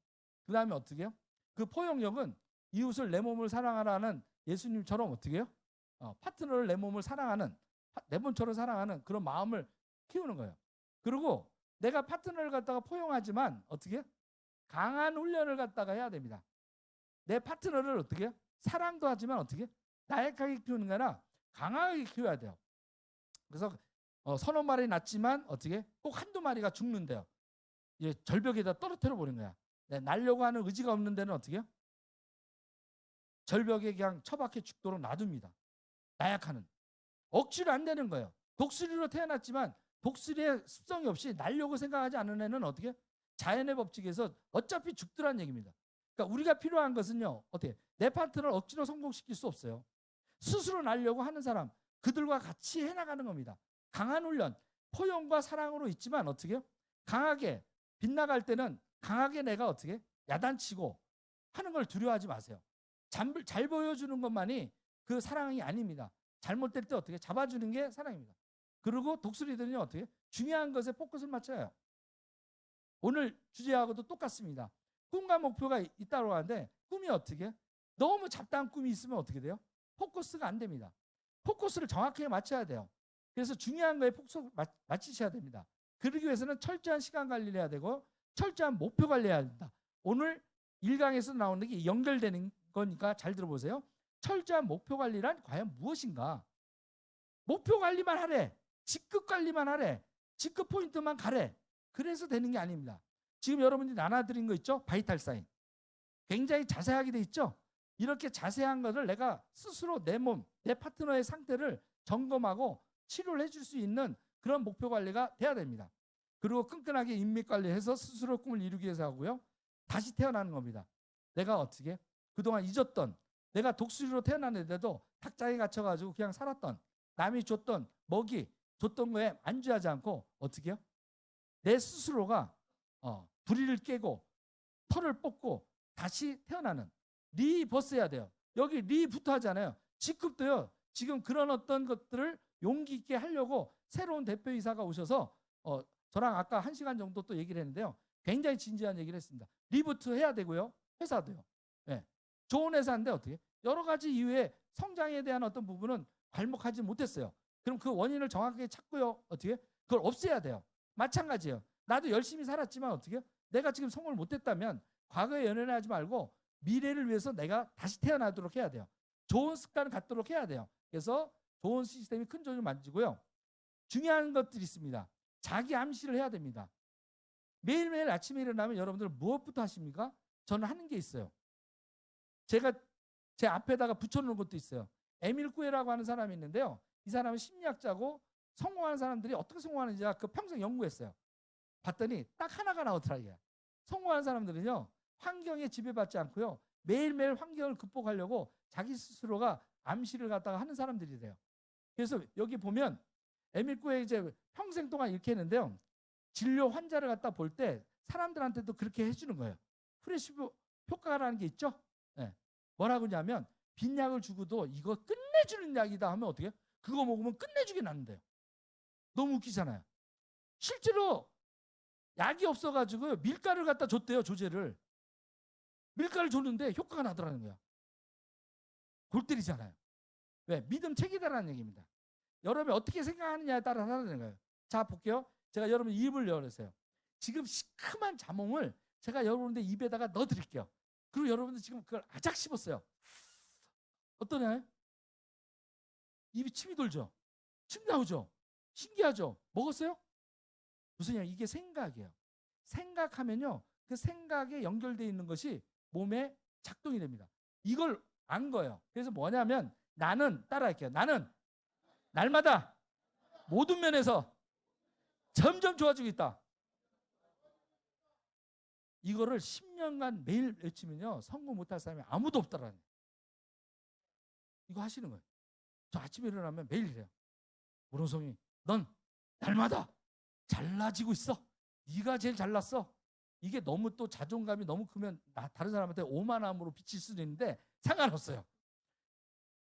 그 다음에 어떻게 해요? 그 포용력은 이웃을 내 몸을 사랑하라는 예수님처럼 어떻게 해요? 파트너를 내 몸을 사랑하는, 내 몸처럼 사랑하는 그런 마음을 키우는 거예요. 그리고 내가 파트너를 갖다가 포용하지만 어떻게 해요? 강한 훈련을 갖다가 해야 됩니다. 내 파트너를 어떻게 해요? 사랑도 하지만 어떻게 해요? 나약하게 키우는 게 아니라 강하게 키워야 돼요. 그래서 서너 마리 낳지만 어떻게 꼭 한두 마리가 죽는데요. 이제 절벽에다 떨어뜨려 버린 거야. 날려고 하는 의지가 없는 데는 어떻게 해요? 절벽에 그냥 처박혀 죽도록 놔둡니다. 나약하는. 억지로 안 되는 거예요. 독수리로 태어났지만 독수리의 습성이 없이 날려고 생각하지 않는 애는 어떻게? 자연의 법칙에서 어차피 죽더란 얘기입니다. 그러니까 우리가 필요한 것은요. 어떻게? 내 파트너를 억지로 성공시킬 수 없어요. 스스로 날려고 하는 사람, 그들과 같이 해나가는 겁니다. 강한 훈련, 포용과 사랑으로 있지만 어떻게 해요? 강하게 빗나갈 때는 강하게 내가 어떻게 야단치고 하는 걸 두려워하지 마세요. 잘 보여주는 것만이 그 사랑이 아닙니다. 잘못될 때 어떻게 잡아주는 게 사랑입니다. 그리고 독수리들은요 어떻게 중요한 것에 포커스를 맞춰요. 오늘 주제하고도 똑같습니다. 꿈과 목표가 있다고 하는데 꿈이 어떻게 너무 잡다한 꿈이 있으면 어떻게 돼요? 포커스가 안 됩니다. 포커스를 정확하게 맞춰야 돼요. 그래서 중요한 거에 포커스 맞추셔야 됩니다. 그러기 위해서는 철저한 시간 관리를 해야 되고 철저한 목표 관리해야 된다. 오늘 1강에서 나오는 게 연결되는 거니까 잘 들어보세요. 철저한 목표 관리란 과연 무엇인가? 목표 관리만 하래. 직급 관리만 하래. 직급 포인트만 가래. 그래서 되는 게 아닙니다. 지금 여러분들이 나눠드린 거 있죠? 바이탈 사인. 굉장히 자세하게 돼 있죠? 이렇게 자세한 것을 내가 스스로 내 몸, 내 파트너의 상태를 점검하고 치료를 해줄 수 있는 그런 목표 관리가 돼야 됩니다. 그리고 끈끈하게 인맥 관리해서 스스로 꿈을 이루기 위해서 하고요. 다시 태어나는 겁니다. 내가 어떻게 그동안 잊었던 내가 독수리로 태어났는데도 닭장에 갇혀가지고 그냥 살았던 남이 줬던 먹이 줬던 거에 안주하지 않고 어떻게 해요? 내 스스로가 부리를 깨고 털을 뽑고 다시 태어나는 리버스 해야 돼요. 여기 리부터 하잖아요. 직급도요. 지금 그런 어떤 것들을 용기 있게 하려고 새로운 대표이사가 오셔서 저랑 아까 1시간 정도 또 얘기를 했는데요. 굉장히 진지한 얘기를 했습니다. 리부트 해야 되고요. 회사도요. 네. 좋은 회사인데 어떻게? 여러 가지 이유에 성장에 대한 어떤 부분은 괄목하지 못했어요. 그럼 그 원인을 정확하게 찾고요. 어떻게? 그걸 없애야 돼요. 마찬가지예요. 나도 열심히 살았지만 어떻게? 내가 지금 성공을 못했다면 과거에 연연하지 말고 미래를 위해서 내가 다시 태어나도록 해야 돼요. 좋은 습관을 갖도록 해야 돼요. 그래서 좋은 시스템이 큰 조직을 만들고요. 중요한 것들이 있습니다. 자기 암시를 해야 됩니다. 매일매일 아침에 일어나면 여러분들 무엇부터 하십니까? 저는 하는 게 있어요. 제가 제 앞에다가 붙여놓은 것도 있어요. 에밀 쿠에라고 하는 사람이 있는데요. 이 사람은 심리학자고 성공하는 사람들이 어떻게 성공하는지 그 평생 연구했어요. 봤더니 딱 하나가 나오더라고요. 성공하는 사람들은요. 환경에 지배받지 않고요. 매일매일 환경을 극복하려고 자기 스스로가 암시를 갖다가 하는 사람들이래요. 그래서 여기 보면 에밀 쿠에 이제 평생 동안 이렇게 했는데요. 진료 환자를 갖다 볼 때 사람들한테도 그렇게 해주는 거예요. 플래시보 효과라는 게 있죠. 네. 뭐라고 하냐면 빈약을 주고도 이거 끝내주는 약이다 하면 어떻게 해요? 그거 먹으면 끝내주게 낫는데요. 너무 웃기잖아요. 실제로 약이 없어가지고 밀가루를 갖다 줬대요. 조제를. 밀가를 줬는데 효과가 나더라는 거야. 골 때리잖아요. 왜? 믿음 책이다라는 얘기입니다. 여러분이 어떻게 생각하느냐에 따라 하는 거예요. 자, 볼게요. 제가 여러분 입을 열으세요. 지금 시큼한 자몽을 제가 여러분들 입에다가 넣어드릴게요. 그리고 여러분들 지금 그걸 아작 씹었어요. 어떠나요? 입이 침이 돌죠? 침 나오죠? 신기하죠? 먹었어요? 무슨 얘기? 이게 생각이에요. 생각하면요, 그 생각에 연결되어 있는 것이 몸에 작동이 됩니다. 이걸 안 거예요. 그래서 뭐냐면 나는, 따라할게요. 나는 날마다 모든 면에서 점점 좋아지고 있다. 이거를 10년간 매일 외치면요, 성공 못할 사람이 아무도 없다라는 거예요. 이거 하시는 거예요. 저 아침에 일어나면 매일 이래요. 모ron성이, 넌 날마다 잘나지고 있어. 네가 제일 잘났어. 이게 너무 또 자존감이 너무 크면 다른 사람한테 오만함으로 비칠 수도 있는데 상관없어요.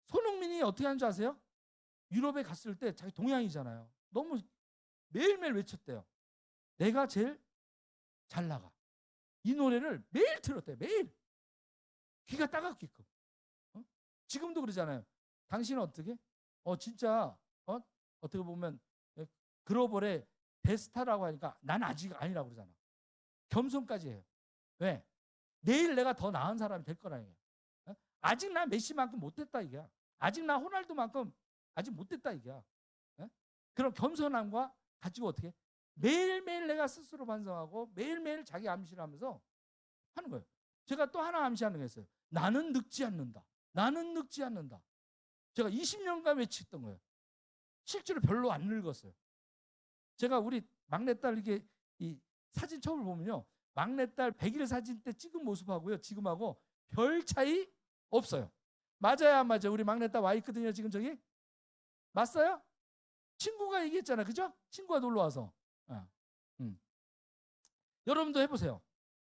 손흥민이 어떻게 하는 줄 아세요? 유럽에 갔을 때 자기 동양이잖아요. 너무 매일매일 외쳤대요. 내가 제일 잘 나가. 이 노래를 매일 들었대요. 매일. 귀가 따갑게끔. 지금도 그러잖아요. 당신은 어떻게? 진짜 어떻게 보면 글로벌의 대스타라고 하니까 난 아직 아니라고 그러잖아. 겸손까지 해요. 왜? 내일 내가 더 나은 사람이 될 거라는 거야. 아직 나 메시만큼 못됐다 이게야. 아직 나 호날두만큼 아직 못됐다 이게야. 그런 겸손함과 가지고 어떻게? 매일매일 내가 스스로 반성하고 매일매일 자기 암시를 하면서 하는 거예요. 제가 또 하나 암시하는 게 있어요. 나는 늙지 않는다. 나는 늙지 않는다. 제가 20년간 외쳤던 거예요. 실제로 별로 안 늙었어요. 제가 우리 막내딸 이게 이 사진 처음을 보면요, 막내딸 100일 사진 때 찍은 모습하고요 지금하고 별 차이 없어요. 맞아요, 안 맞아요? 우리 막내딸 와 있거든요 지금 저기. 맞어요? 친구가 얘기했잖아, 그죠? 친구가 놀러 와서. 여러분도 해보세요.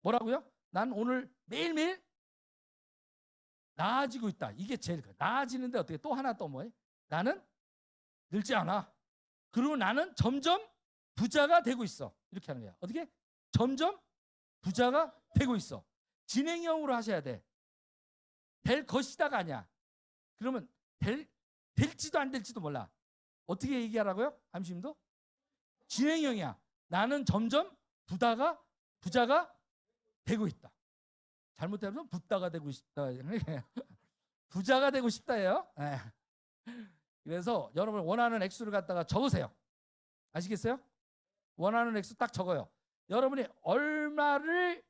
뭐라고요? 난 오늘 매일매일 나아지고 있다. 이게 제일 나아지는데 어떻게 또 하나 또 뭐예요? 나는 늙지 않아. 그리고 나는 점점 부자가 되고 있어. 이렇게 하는 거야. 어떻게? 점점 부자가 되고 있어. 진행형으로 하셔야 돼. 될 것이다가 아니야. 그러면 될지도 안 될지도 몰라. 어떻게 얘기하라고요? 함심도? 진행형이야. 나는 점점 부자가 되고 있다. 잘못하면 붓다가 되고 싶다. 부자가 되고 싶다예요. 네. 그래서 여러분 원하는 액수를 갖다가 적으세요. 아시겠어요? 원하는 액수 딱 적어요. 여러분이 얼마를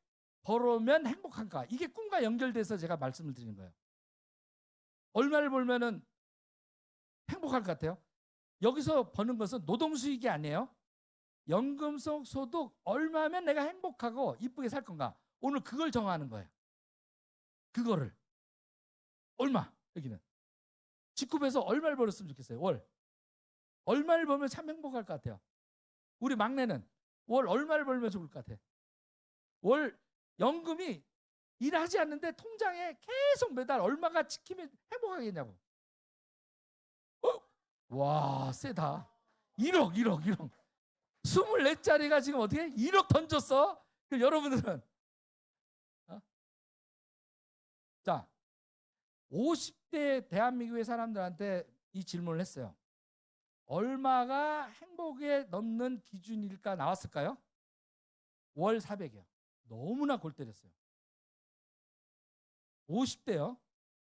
벌으면 행복한가? 이게 꿈과 연결돼서 제가 말씀을 드리는 거예요. 얼마를 벌면은 행복할 것 같아요? 여기서 버는 것은 노동수익이 아니에요. 연금성 소득 얼마면 내가 행복하고 이쁘게 살 건가? 오늘 그걸 정하는 거예요. 그거를 얼마? 여기는 직급에서 얼마를 벌었으면 좋겠어요. 월 얼마를 벌면 참 행복할 것 같아요. 우리 막내는 월 얼마를 벌면 좋을 것 같아? 월 연금이 일하지 않는데 통장에 계속 매달 얼마가 찍히면 행복하겠냐고. 와, 세다. 1억 24짜리가 지금 어떻게 1억 던졌어? 여러분들은 자, 50대 대한민국의 사람들한테 이 질문을 했어요. 얼마가 행복에 넣는 기준일까 나왔을까요? 월 400이요. 너무나 골 때렸어요. 50대요.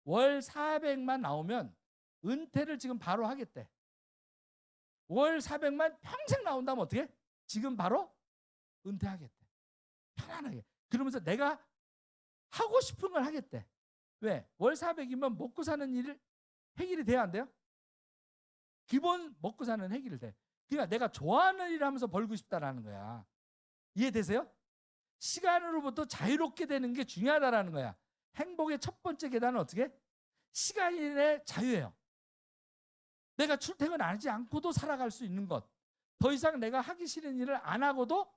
월 400만 나오면 은퇴를 지금 바로 하겠대. 월 400만 평생 나온다면 어떻게? 지금 바로 은퇴하겠대. 편안하게. 그러면서 내가 하고 싶은 걸 하겠대. 왜? 월 400이면 먹고 사는 일 해결이 돼야 안 돼요? 기본 먹고 사는 해결이 돼. 그러니까 내가 좋아하는 일을 하면서 벌고 싶다라는 거야. 이해되세요? 시간으로부터 자유롭게 되는 게 중요하다라는 거야. 행복의 첫 번째 계단은 어떻게? 시간의 자유예요. 내가 출퇴근하지 않고도 살아갈 수 있는 것. 더 이상 내가 하기 싫은 일을 안 하고도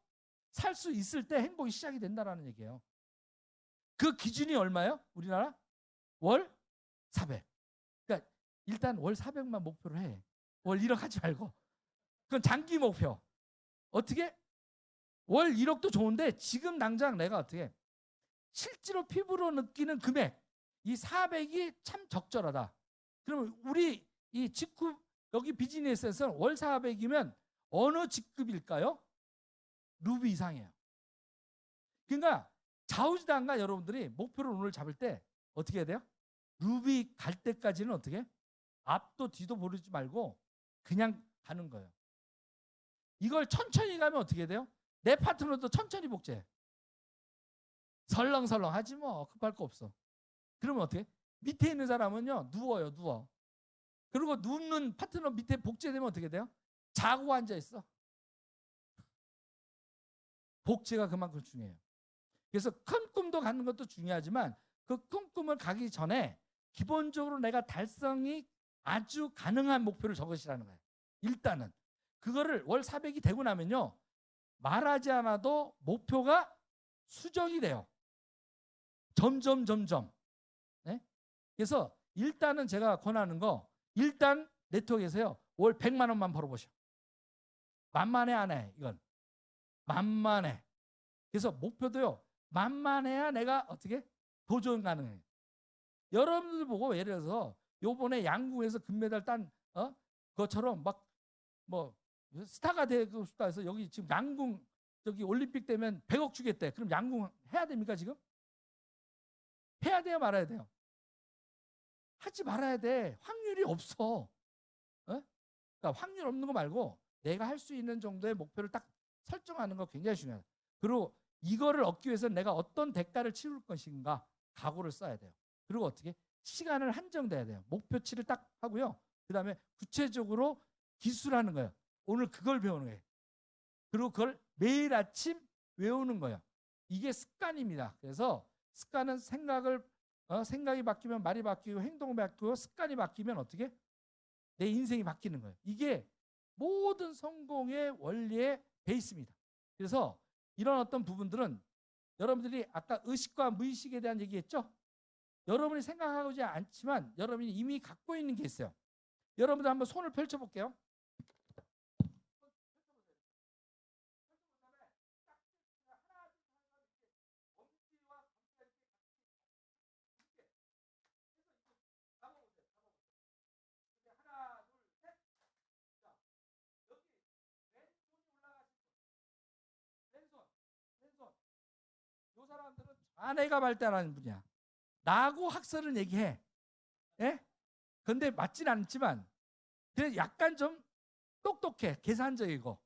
살 수 있을 때 행복이 시작이 된다는 얘기예요. 그 기준이 얼마예요? 우리나라? 월 400. 그러니까 일단 월 400만 목표로 해. 월 1억 하지 말고. 그건 장기 목표. 어떻게? 월 1억도 좋은데 지금 당장 내가 어떻게 실제로 피부로 느끼는 금액, 이 400이 참 적절하다. 그러면 우리 이 직급 여기 비즈니스에서는 월 400이면 어느 직급일까요? 루비 이상이에요. 그러니까 좌우지단과 여러분들이 목표를 오늘 잡을 때 어떻게 해야 돼요? 루비 갈 때까지는 어떻게? 앞도 뒤도 보지 말고 그냥 가는 거예요. 이걸 천천히 가면 어떻게 돼요? 내 파트너도 천천히 복제해. 설렁설렁 하지 뭐 급할 거 없어. 그러면 어떻게? 밑에 있는 사람은요 누워요. 누워. 그리고 눕는 파트너 밑에 복제되면 어떻게 돼요? 자고 앉아 있어. 복제가 그만큼 중요해요. 그래서 큰 꿈도 갖는 것도 중요하지만 그 큰 꿈을 가기 전에 기본적으로 내가 달성이 아주 가능한 목표를 적으시라는 거예요. 일단은 그거를 월 400이 되고 나면요 말하지 않아도 목표가 수정이 돼요. 점점. 네? 그래서 일단은 제가 권하는 거 일단 네트워크에서요 월 100만 원만 벌어보셔. 만만해 안 해? 이건 만만해. 그래서 목표도요 만만해야 내가 어떻게 도전 가능해요. 여러분들 보고 예를 들어서 요번에 양궁에서 금메달 딴 그것처럼 막 뭐 스타가 되고 싶다 해서 여기 지금 양궁 저기 올림픽 되면 100억 주겠대. 그럼 양궁 해야 됩니까 지금? 해야 돼요 말아야 돼요? 하지 말아야 돼. 확률이 없어. 그러니까 확률 없는 거 말고 내가 할 수 있는 정도의 목표를 딱 설정하는 거 굉장히 중요해요. 그리고 이거를 얻기 위해서 내가 어떤 대가를 치를 것인가 각오를 써야 돼요. 그리고 어떻게? 시간을 한정돼야 돼요. 목표치를 딱 하고요. 그 다음에 구체적으로 기술하는 거예요. 오늘 그걸 배우는 거예요. 그리고 그걸 매일 아침 외우는 거예요. 이게 습관입니다. 그래서 습관은 생각이 바뀌면 말이 바뀌고 행동이 바뀌고 습관이 바뀌면 어떻게? 내 인생이 바뀌는 거예요. 이게 모든 성공의 원리의 베이스입니다. 그래서 이런 어떤 부분들은 여러분들이 아까 의식과 무의식에 대한 얘기했죠? 여러분이 생각하지 않지만 여러분이 이미 갖고 있는 게 있어요. 여러분들 한번 손을 펼쳐볼게요. 이 사람들은 아내가 발달하는 분이야. 나하고 학설은 얘기해. 예? 근데 맞진 않지만 그래 약간 좀 똑똑해. 계산적이고.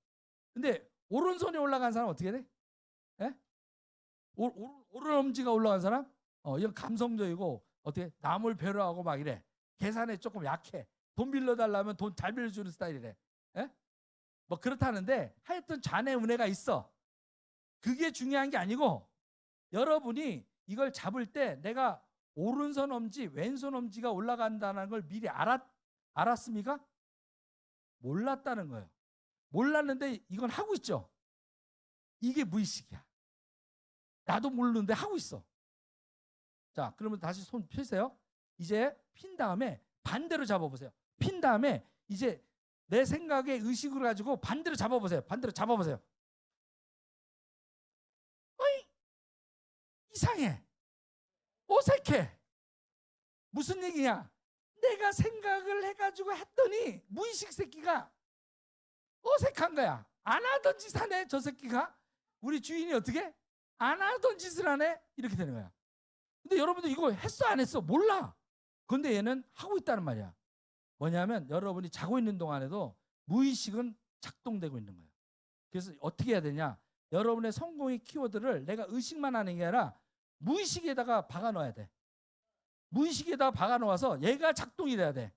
근데 오른손이 올라간 사람 어떻게 돼? 예? 오른 엄지가 올라간 사람? 이건 감성적이고 어떻게 남을 배려하고 막 이래. 계산에 조금 약해. 돈 빌려달라면 돈 잘 빌려주는 스타일이래. 예? 뭐 그렇다는데 하여튼 자네 은혜가 있어. 그게 중요한 게 아니고 여러분이 이걸 잡을 때 내가 오른손 엄지, 왼손 엄지가 올라간다는 걸 미리 알았습니까? 몰랐다는 거예요. 몰랐는데 이건 하고 있죠. 이게 무의식이야. 나도 모르는데 하고 있어. 자, 그러면 다시 손 펴세요. 이제 핀 다음에 반대로 잡아보세요. 핀 다음에 이제 내 생각의 의식을 가지고 반대로 잡아보세요. 반대로 잡아보세요. 어이, 이상해. 어색해. 무슨 얘기냐? 내가 생각을 해가지고 했더니 무의식 새끼가 어색한 거야. 안 하던 짓 하네 저 새끼가. 우리 주인이 어떻게? 안 하던 짓을 하네? 이렇게 되는 거야. 근데 여러분들 이거 했어 안 했어? 몰라. 근데 얘는 하고 있다는 말이야. 뭐냐면 여러분이 자고 있는 동안에도 무의식은 작동되고 있는 거예요. 그래서 어떻게 해야 되냐? 여러분의 성공의 키워드를 내가 의식만 하는 게 아니라 무의식에다가 박아 넣어야 돼. 무의식에다가 박아 놓아서 얘가 작동이 돼야 돼.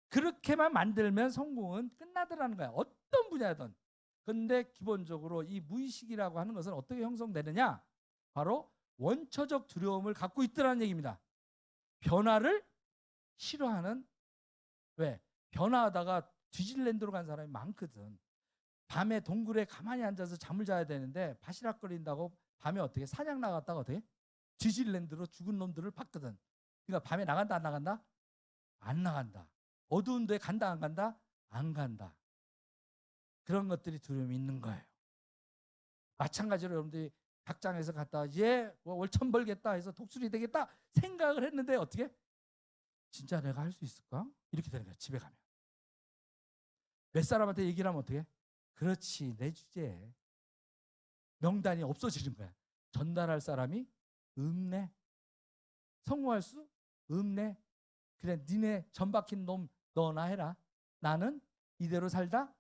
그렇게만 만들면 성공은 끝나더라는 거야. 어떤 분야든. 근데 기본적으로 이 무의식이라고 하는 것은 어떻게 형성되느냐? 바로 원초적 두려움을 갖고 있더라는 얘기입니다. 변화를 싫어하는, 왜? 변화하다가 뒤질랜드로 간 사람이 많거든. 밤에 동굴에 가만히 앉아서 잠을 자야 되는데 바시락거린다고 밤에 어떻게 사냥 나갔다가 어떻게 뒤질랜드로 죽은 놈들을 봤거든. 그러니까 밤에 나간다 안 나간다? 안 나간다. 어두운 데 간다 안 간다? 안 간다. 그런 것들이 두려움이 있는 거예요. 마찬가지로 여러분들이 닭장에서 갔다 월 1,000 벌겠다 해서 독수리 되겠다 생각을 했는데 어떻게? 진짜 내가 할 수 있을까? 이렇게 되는 거야. 집에 가면. 몇 사람한테 얘기를 하면 어떻게? 그렇지, 내 주제에 명단이 없어지는 거야. 전달할 사람이 없네. 성공할 수 없네. 그래, 니네 전 박힌 놈 너나 해라. 나는 이대로 살다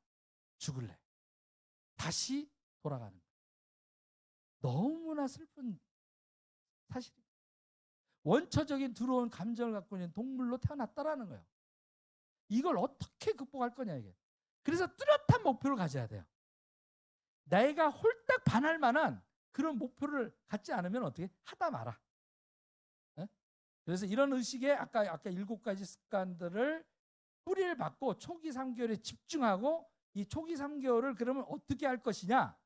죽을래. 다시 돌아가는 거야. 너무나 슬픈 사실입니다. 원초적인 들어온 감정을 갖고 있는 동물로 태어났다라는 거예요. 이걸 어떻게 극복할 거냐 이게. 그래서 뚜렷한 목표를 가져야 돼요. 내가 홀딱 반할 만한 그런 목표를 갖지 않으면 어떻게? 하다 마라. 네? 그래서 이런 의식에 아까 7가지 습관들을 뿌리를 받고 초기 3개월에 집중하고 이 초기 3개월을 그러면 어떻게 할 것이냐?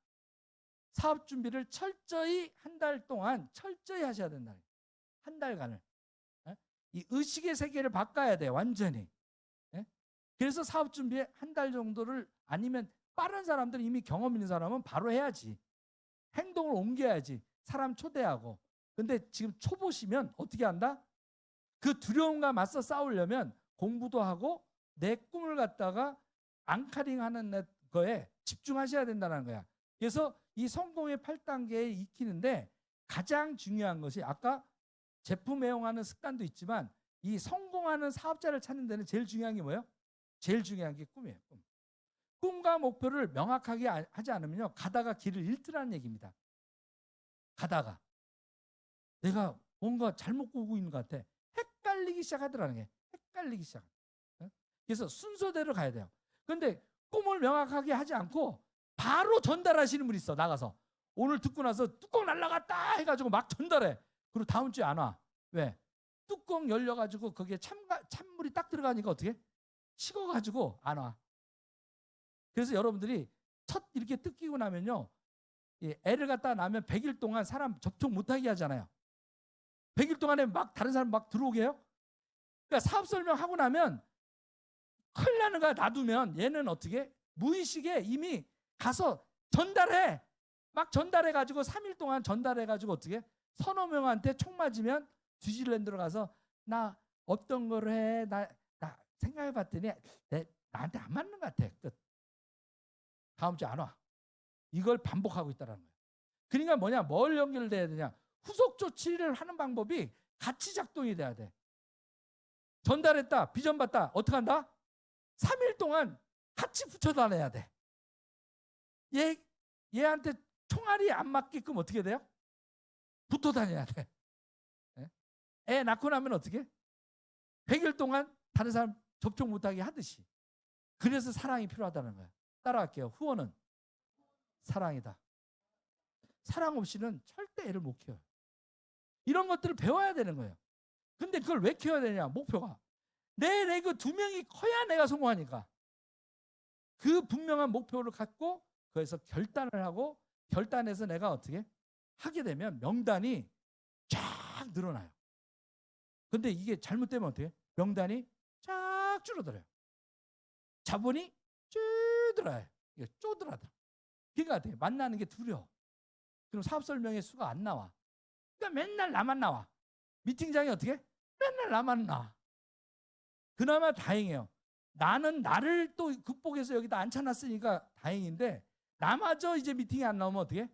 사업 준비를 철저히 한 달 동안 철저히 하셔야 된다. 한 달간을. 이 의식의 세계를 바꿔야 돼요. 완전히. 그래서 사업 준비에 한 달 정도를 아니면 빠른 사람들은 이미 경험 있는 사람은 바로 해야지. 행동을 옮겨야지. 사람 초대하고. 근데 지금 초보시면 어떻게 한다? 그 두려움과 맞서 싸우려면 공부도 하고 내 꿈을 갖다가 앙카링하는 거에 집중하셔야 된다는 거야. 그래서 이 성공의 8단계에 익히는데 가장 중요한 것이 아까 제품 애용하는 습관도 있지만 이 성공하는 사업자를 찾는 데는 제일 중요한 게 뭐예요? 제일 중요한 게 꿈이에요. 꿈. 꿈과 목표를 명확하게 하지 않으면요 가다가 길을 잃더라는 얘기입니다. 가다가 내가 뭔가 잘못 보고 있는 것 같아. 헷갈리기 시작하더라는 게. 헷갈리기 시작. 그래서 순서대로 가야 돼요. 그런데 꿈을 명확하게 하지 않고 바로 전달하시는 분이 있어. 나가서 오늘 듣고 나서 뚜껑 날라갔다 해가지고 막 전달해. 그리고 다음 주에 안 와. 왜? 뚜껑 열려가지고 거기에 찬물이 딱 들어가니까 어떻게? 식어가지고 안 와. 그래서 여러분들이 첫 이렇게 뜯기고 나면요 애를 갖다 낳으면 100일 동안 사람 접촉 못하게 하잖아요. 100일 동안에 막 다른 사람 막 들어오게 해요. 그러니까 사업 설명하고 나면 큰일 나는 거야. 놔두면 얘는 어떻게? 무의식에 이미 가서 전달해. 막 전달해가지고 3일 동안 전달해가지고 어떻게? 서너 명한테 총 맞으면 뉴질랜드로 가서 나 어떤 걸 해? 나 생각해봤더니 나한테 안 맞는 것 같아. 끝. 다음 주에 안 와. 이걸 반복하고 있다는 거예요. 그러니까 뭐냐? 뭘 연결돼야 되냐? 후속 조치를 하는 방법이 같이 작동이 돼야 돼. 전달했다. 비전 받다. 어떻게 한다? 3일 동안 같이 붙여 다녀야 돼. 얘한테 총알이 안 맞게끔 어떻게 돼요? 붙어 다녀야 돼. 애 낳고 나면 어떻게? 100일 동안 다른 사람 접촉 못하게 하듯이. 그래서 사랑이 필요하다는 거예요. 따라갈게요. 후원은 사랑이다. 사랑 없이는 절대 애를 못 키워요. 이런 것들을 배워야 되는 거예요. 근데 그걸 왜 키워야 되냐? 목표가. 내 레그 2명이 커야 내가 성공하니까. 그 분명한 목표를 갖고 거기서 결단을 하고 결단해서 내가 어떻게 하게 되면 명단이 쫙 늘어나요. 근데 이게 잘못되면 어떻게? 명단이 쫙 줄어들어요. 자본이 줄어들어요. 이게 쪼들어들어. 그러니까 어떻게? 만나는 게 두려워. 그럼 사업 설명회 수가 안 나와. 그러니까 맨날 나만 나와. 미팅장이 어떻게? 맨날 나만 나와. 그나마 다행이에요. 나는 나를 또 극복해서 여기다 앉혀놨으니까 다행인데 나마저 이제 미팅이 안 나오면 어떻게?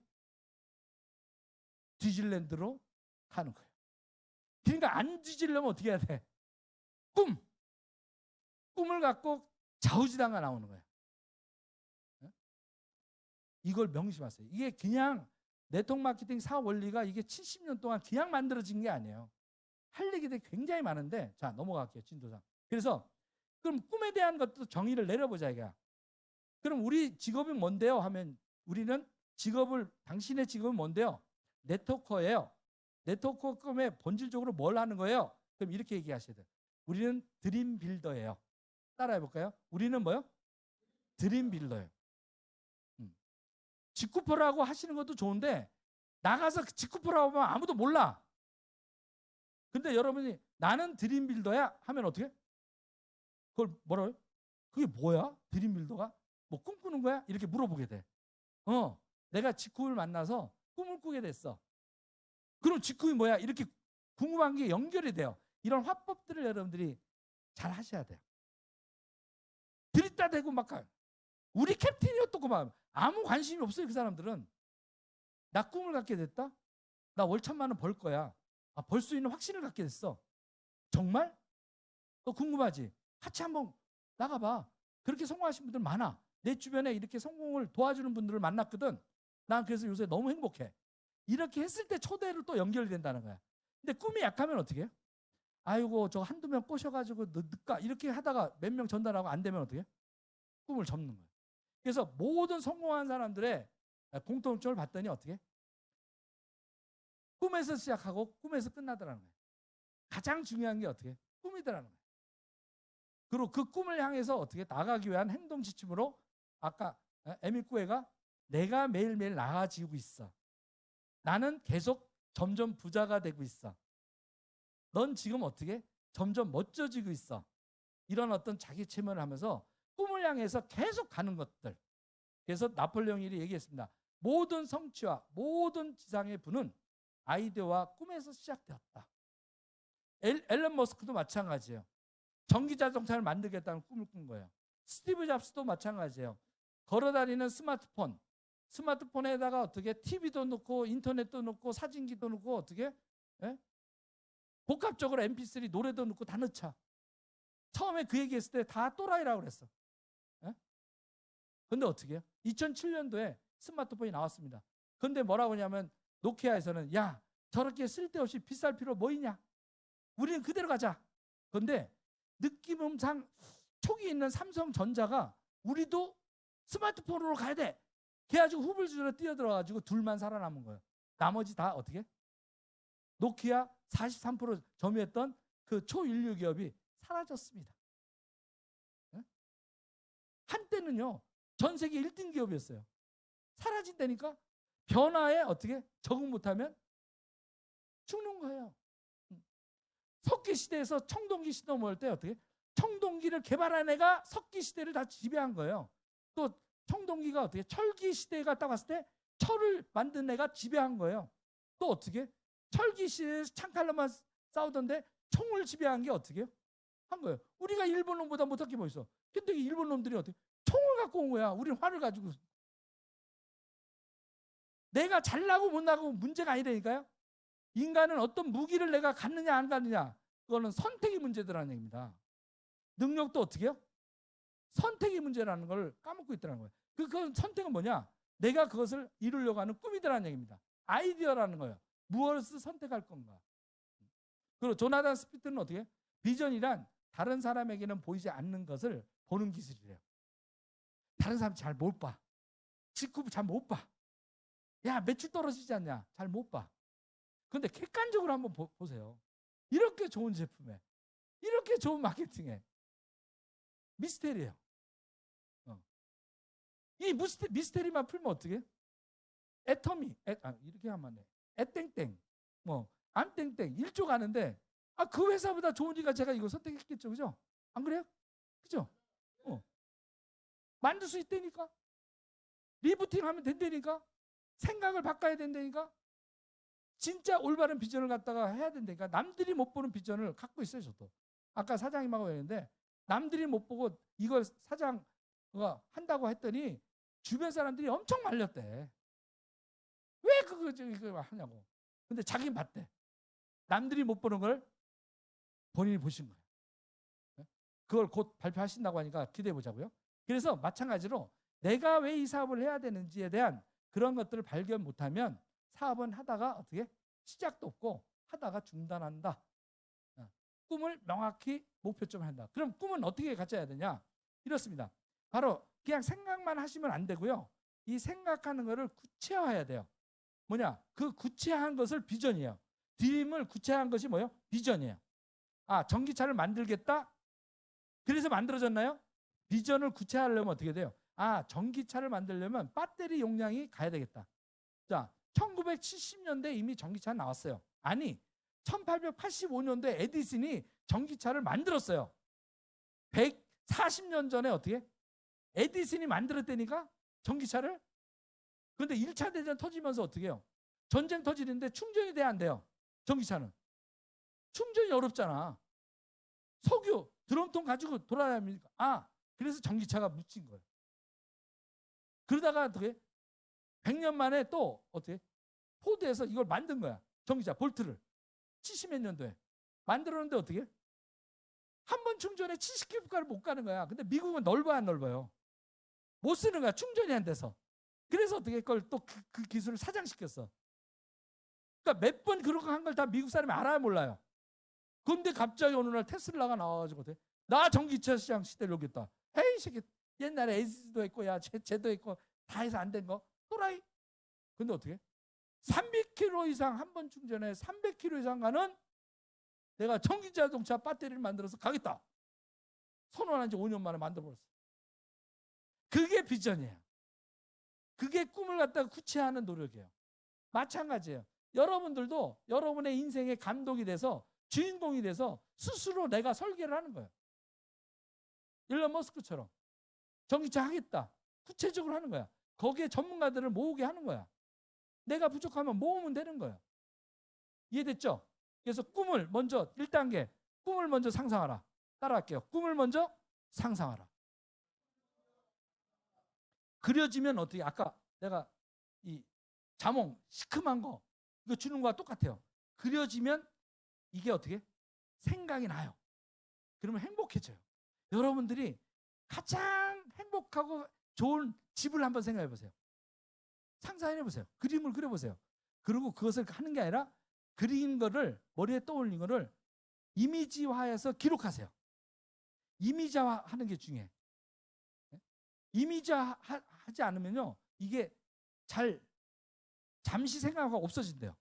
뉴질랜드로 가는 거예요. 그러니까 안 뒤지려면 어떻게 해야 돼? 꿈을 갖고 좌우지단가 나오는 거예요. 이걸 명심하세요. 이게 그냥 네트워크 마케팅 사업 원리가 이게 70년 동안 그냥 만들어진 게 아니에요. 할 얘기들이 굉장히 많은데 자 넘어갈게요. 진도상. 그래서 그럼 꿈에 대한 것도 정의를 내려보자 이거야. 그럼 우리 직업이 뭔데요? 하면 우리는 당신의 직업은 뭔데요? 네트워커예요. 네트워커 꿈에 본질적으로 뭘 하는 거예요? 그럼 이렇게 얘기하셔야 돼요. 우리는 드림 빌더예요. 따라해 볼까요? 우리는 뭐요? 드림 빌더예요. 직구퍼라고 하시는 것도 좋은데 나가서 직구퍼라고 하면 아무도 몰라. 근데 여러분이 나는 드림 빌더야 하면 어떻게? 그걸 뭐라고요? 그게 뭐야? 드림 빌더가? 뭐 꿈꾸는 거야? 이렇게 물어보게 돼. 내가 직구를 만나서 꿈을 꾸게 됐어. 그럼 직후이 뭐야? 이렇게 궁금한 게 연결이 돼요. 이런 화법들을 여러분들이 잘 하셔야 돼요. 들이다 대고 막 우리 캡틴이었고 막 아무 관심이 없어요. 그 사람들은. 나 꿈을 갖게 됐다? 나 월 1,000만 원 벌 거야. 벌 수 있는 확신을 갖게 됐어. 정말? 너 궁금하지? 같이 한번 나가봐. 그렇게 성공하신 분들 많아. 내 주변에 이렇게 성공을 도와주는 분들을 만났거든. 난 그래서 요새 너무 행복해. 이렇게 했을 때 초대로 또 연결이 된다는 거야. 근데 꿈이 약하면 어떻게 해요? 아이고 저 한두 명 꼬셔가지고 늦가 이렇게 하다가 몇 명 전달하고 안 되면 어떻게 해요? 꿈을 접는 거예요. 그래서 모든 성공한 사람들의 공통점을 봤더니 어떻게 해요? 꿈에서 시작하고 꿈에서 끝나더라는 거예요. 가장 중요한 게 어떻게 해요? 꿈이더라는 거예요. 그리고 그 꿈을 향해서 어떻게 나가기 위한 행동 지침으로 아까 에미꾸에가 내가 매일매일 나아지고 있어. 나는 계속 점점 부자가 되고 있어. 넌 지금 어떻게 점점 멋져지고 있어. 이런 어떤 자기 체면을 하면서 꿈을 향해서 계속 가는 것들. 그래서 나폴레옹 힐이 얘기했습니다. 모든 성취와 모든 지상의 부는 아이디어와 꿈에서 시작되었다. 앨런 머스크도 마찬가지예요. 전기자동차를 만들겠다는 꿈을 꾼 거예요. 스티브 잡스도 마찬가지예요. 걸어다니는 스마트폰. 스마트폰에다가 어떻게 TV도 넣고 인터넷도 넣고 사진기도 넣고 어떻게 복합적으로 MP3 노래도 넣고 다 넣자. 처음에 그 얘기했을 때 다 또라이라고 그랬어. 근데 어떻게 해요? 2007년도에 스마트폰이 나왔습니다. 근데 뭐라고 하냐면 노키아에서는 야 저렇게 쓸데없이 비쌀 필요 뭐 있냐. 우리는 그대로 가자. 근데 느낌상 촉이 있는 삼성전자가 우리도 스마트폰으로 가야 돼. 그래가지고 후불주로 뛰어들어가지고 둘만 살아남은 거예요. 나머지 다 어떻게? 노키아 43% 점유했던 그 초인류 기업이 사라졌습니다. 한때는요 전 세계 1등 기업이었어요. 사라진다니까 변화에 어떻게 적응 못하면 죽는 거예요. 석기 시대에서 청동기 시대 넘어올 때 어떻게? 청동기를 개발한 애가 석기 시대를 다 지배한 거예요. 또 청동기가 어떻게? 철기 시대가 딱 왔을 때 철을 만든 애가 지배한 거예요. 또 어떻게? 철기 시대에서 창칼로만 싸우던데 총을 지배한 게 어떻게 해요? 한 거예요. 우리가 일본 놈보다 못할 게 뭐 있어? 근데 일본 놈들이 어떻게? 총을 갖고 온 거야. 우리는 활을 가지고. 내가 잘나고 못나고 문제가 아니라니까요. 인간은 어떤 무기를 내가 갖느냐 안 갖느냐 그거는 선택의 문제더라는 얘기입니다. 능력도 어떻게 해요? 선택의 문제라는 걸 까먹고 있더라는 거예요. 그 선택은 뭐냐? 내가 그것을 이루려고 하는 꿈이더라는 얘기입니다. 아이디어라는 거예요. 무엇을 선택할 건가. 그리고 조나단 스피트는 어떻게 해요? 비전이란 다른 사람에게는 보이지 않는 것을 보는 기술이래요. 다른 사람 잘 못 봐. 직구 잘 못 봐. 야 매출 떨어지지 않냐? 잘 못 봐. 그런데 객관적으로 한번 보세요. 이렇게 좋은 제품에 이렇게 좋은 마케팅에 미스테리예요. 이 미스테리만 풀면 어떻게? 애터미 이렇게 하면 안 돼. 애땡땡 뭐 안땡땡 1조 가는데 그 회사보다 좋으니까 제가 이거 선택했겠죠. 그죠? 안 그래요? 그죠? 만들 수 있다니까. 리부팅 하면 된다니까. 생각을 바꿔야 된다니까. 진짜 올바른 비전을 갖다가 해야 된다니까. 남들이 못 보는 비전을 갖고 있어요. 저도 아까 사장님하고 했는데 남들이 못 보고 이걸 사장가 한다고 했더니 주변 사람들이 엄청 말렸대. 왜 그거 하냐고. 근데 자기는 봤대. 남들이 못 보는 걸 본인이 보신 거예요. 그걸 곧 발표하신다고 하니까 기대해 보자고요. 그래서 마찬가지로 내가 왜 이 사업을 해야 되는지에 대한 그런 것들을 발견 못하면 사업은 하다가 어떻게 시작도 없고 하다가 중단한다. 꿈을 명확히 목표점을 한다. 그럼 꿈은 어떻게 가져야 되냐? 이렇습니다. 바로 그냥 생각만 하시면 안 되고요. 이 생각하는 거를 구체화해야 돼요. 뭐냐? 그 구체화한 것을 비전이에요. 드림을 구체화한 것이 뭐예요? 비전이에요. 전기차를 만들겠다? 그래서 만들어졌나요? 비전을 구체화하려면 어떻게 돼요? 전기차를 만들려면 배터리 용량이 가야 되겠다. 자, 1970년대 이미 전기차는 나왔어요. 아니, 1885년도에 에디슨이 전기차를 만들었어요. 140년 전에 어떻게? 에디슨이 만들었다니까? 전기차를? 그런데 1차 대전 터지면서 어떻게 해요? 전쟁 터지는데 충전이 돼야 안 돼요. 전기차는. 충전이 어렵잖아. 석유, 드럼통 가지고 돌아다니니까. 그래서 전기차가 묻힌 거예요. 그러다가 어떻게 100년 만에 또 어떻게 포드에서 이걸 만든 거야. 전기차 볼트를 70몇 년도에 만들었는데 어떻게 한 번 충전에 70km까지 못 가는 거야. 근데 미국은 넓어야 안 넓어요. 못 쓰는 거야. 충전이 안 돼서. 그래서 어떻게 그걸 또 그 기술을 사장시켰어. 그러니까 몇 번 그렇게 한 걸 다 미국 사람이 알아야 몰라요. 근데 갑자기 어느 날 테슬라가 나와가지고 어떻게 나 전기차 시장 시대를 오겠다. 에이 새끼 옛날에 에이스도 했고 야 쟤도 했고 다 해서 안 된 거 또라이. 근데 어떻게 300km 이상 한 번 충전에 300km 이상 가는 내가 전기자동차 배터리를 만들어서 가겠다. 선언한 지 5년 만에 만들어버렸어. 그게 비전이에요. 그게 꿈을 갖다가 구체화하는 노력이에요. 마찬가지예요. 여러분들도 여러분의 인생의 감독이 돼서 주인공이 돼서 스스로 내가 설계를 하는 거예요. 일론 머스크처럼 전기차 하겠다. 구체적으로 하는 거야. 거기에 전문가들을 모으게 하는 거야. 내가 부족하면 모으면 되는 거예요. 이해됐죠? 그래서 꿈을 먼저 1단계 꿈을 먼저 상상하라. 따라할게요. 꿈을 먼저 상상하라. 그려지면 어떻게 아까 내가 이 자몽 시큼한 거 이거 주는 거와 똑같아요. 그려지면 이게 어떻게 생각이 나요. 그러면 행복해져요. 여러분들이 가장 행복하고 좋은 집을 한번 생각해 보세요. 상상해 보세요. 그림을 그려보세요. 그리고 그것을 하는 게 아니라 그린 거를 머리에 떠올린 거를 이미지화해서 기록하세요. 이미지화 하는 게 중요해. 이미지화 하지 않으면요 이게 잠시 생각하고 없어진대요.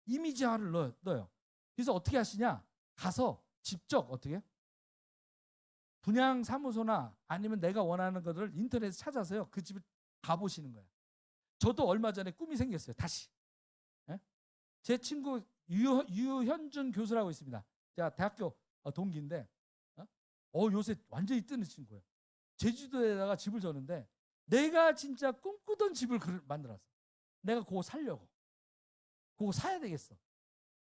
이미지화를 넣어요. 그래서 어떻게 하시냐? 가서 직접 어떻게 분양 사무소나 아니면 내가 원하는 것을 인터넷에 찾아서요 그 집을 가보시는 거예요. 저도 얼마 전에 꿈이 생겼어요. 다시. 제 친구 유현준 교수라고 있습니다. 제가 대학교 동기인데 요새 완전히 뜨는 친구예요. 제주도에다가 집을 졌는데 내가 진짜 꿈꾸던 집을 만들었어. 내가 그거 살려고. 그거 사야 되겠어.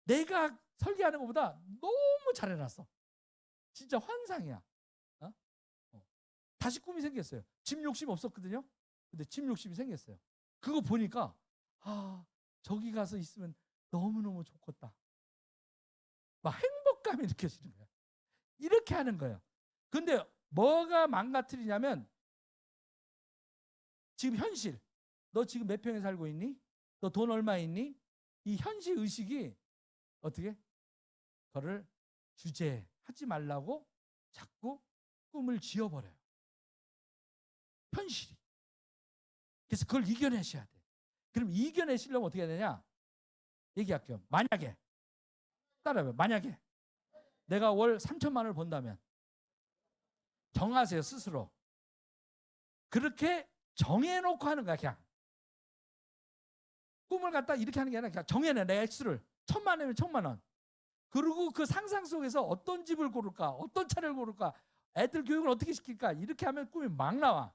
내가 설계하는 것보다 너무 잘해놨어. 진짜 환상이야. 다시 꿈이 생겼어요. 집 욕심 없었거든요. 근데 집 욕심이 생겼어요. 그거 보니까 저기 가서 있으면 너무너무 좋겠다. 막 행복감이 느껴지는 거야. 이렇게 하는 거예요. 근데 뭐가 망가뜨리냐면 지금 현실. 너 지금 몇 평에 살고 있니? 너 돈 얼마 있니? 이 현실 의식이 어떻게? 그거를 주제하지 말라고 자꾸 꿈을 지어버려요. 현실이. 그래서 그걸 이겨내셔야 돼. 그럼 이겨내시려면 어떻게 해야 되냐? 얘기할게요. 만약에 따라해봐요. 만약에 내가 월 3천만 원을 번다면 정하세요. 스스로. 그렇게 정해놓고 하는 거야. 그냥 꿈을 갖다 이렇게 하는 게 아니라 그냥 정해내. 내 액수를 1,000만 원이면 1,000만 원. 그리고 그 상상 속에서 어떤 집을 고를까, 어떤 차를 고를까, 애들 교육을 어떻게 시킬까, 이렇게 하면 꿈이 막 나와.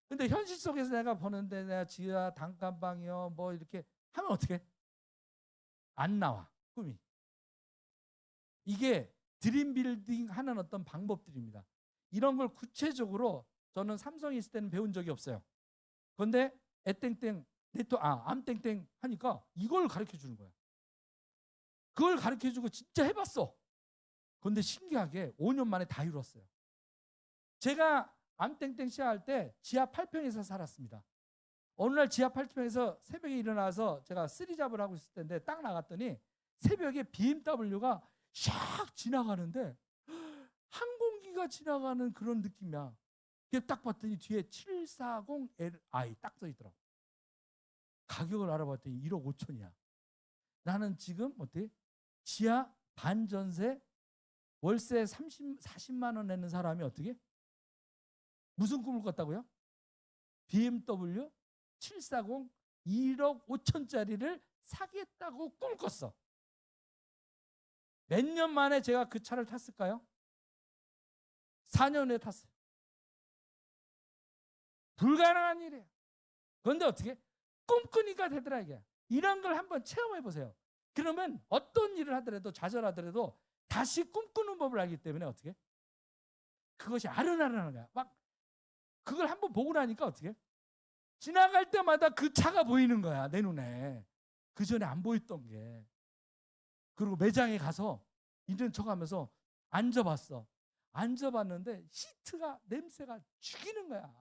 근데 현실 속에서 내가 버는데 내가 지하 단칸방이요 뭐 이렇게 하면 어떻게? 안 나와 꿈이. 이게 드림 빌딩 하는 어떤 방법들입니다. 이런 걸 구체적으로 저는 삼성에 있을 때는 배운 적이 없어요. 그런데 애땡땡 암땡땡 하니까 이걸 가르쳐 주는 거야. 그걸 가르쳐 주고 진짜 해봤어. 그런데 신기하게 5년 만에 다 이뤘어요. 제가 암땡땡 시작할 때 지하 8평에서 살았습니다. 어느 날 지하 8평에서 새벽에 일어나서 제가 쓰리잡을 하고 있을 텐데 딱 나갔더니 새벽에 BMW가 샥 지나가는데 항공기가 지나가는 그런 느낌이야. 딱 봤더니 뒤에 740Li 딱 써 있더라고. 가격을 알아봤더니 1억 5천이야. 나는 지금 어때? 지하 반전세 월세 40만 원 내는 사람이 어떻게? 무슨 꿈을 꿨다고요? BMW 740 1억 5천짜리를 사겠다고 꿈을 꿨어. 몇 년 만에 제가 그 차를 탔을까요? 4년 후에 탔어요. 불가능한 일이에요. 그런데 어떻게? 꿈꾸니까 되더라 이게. 이런 걸 한번 체험해 보세요. 그러면 어떤 일을 하더라도 좌절하더라도 다시 꿈꾸는 법을 알기 때문에 어떻게? 그것이 아른아른한 거야. 막 그걸 한번 보고 나니까 어떻게? 지나갈 때마다 그 차가 보이는 거야, 내 눈에. 그 전에 안 보였던 게. 그리고 매장에 가서 있는 척하면서 앉아봤어. 앉아봤는데 시트가 냄새가 죽이는 거야.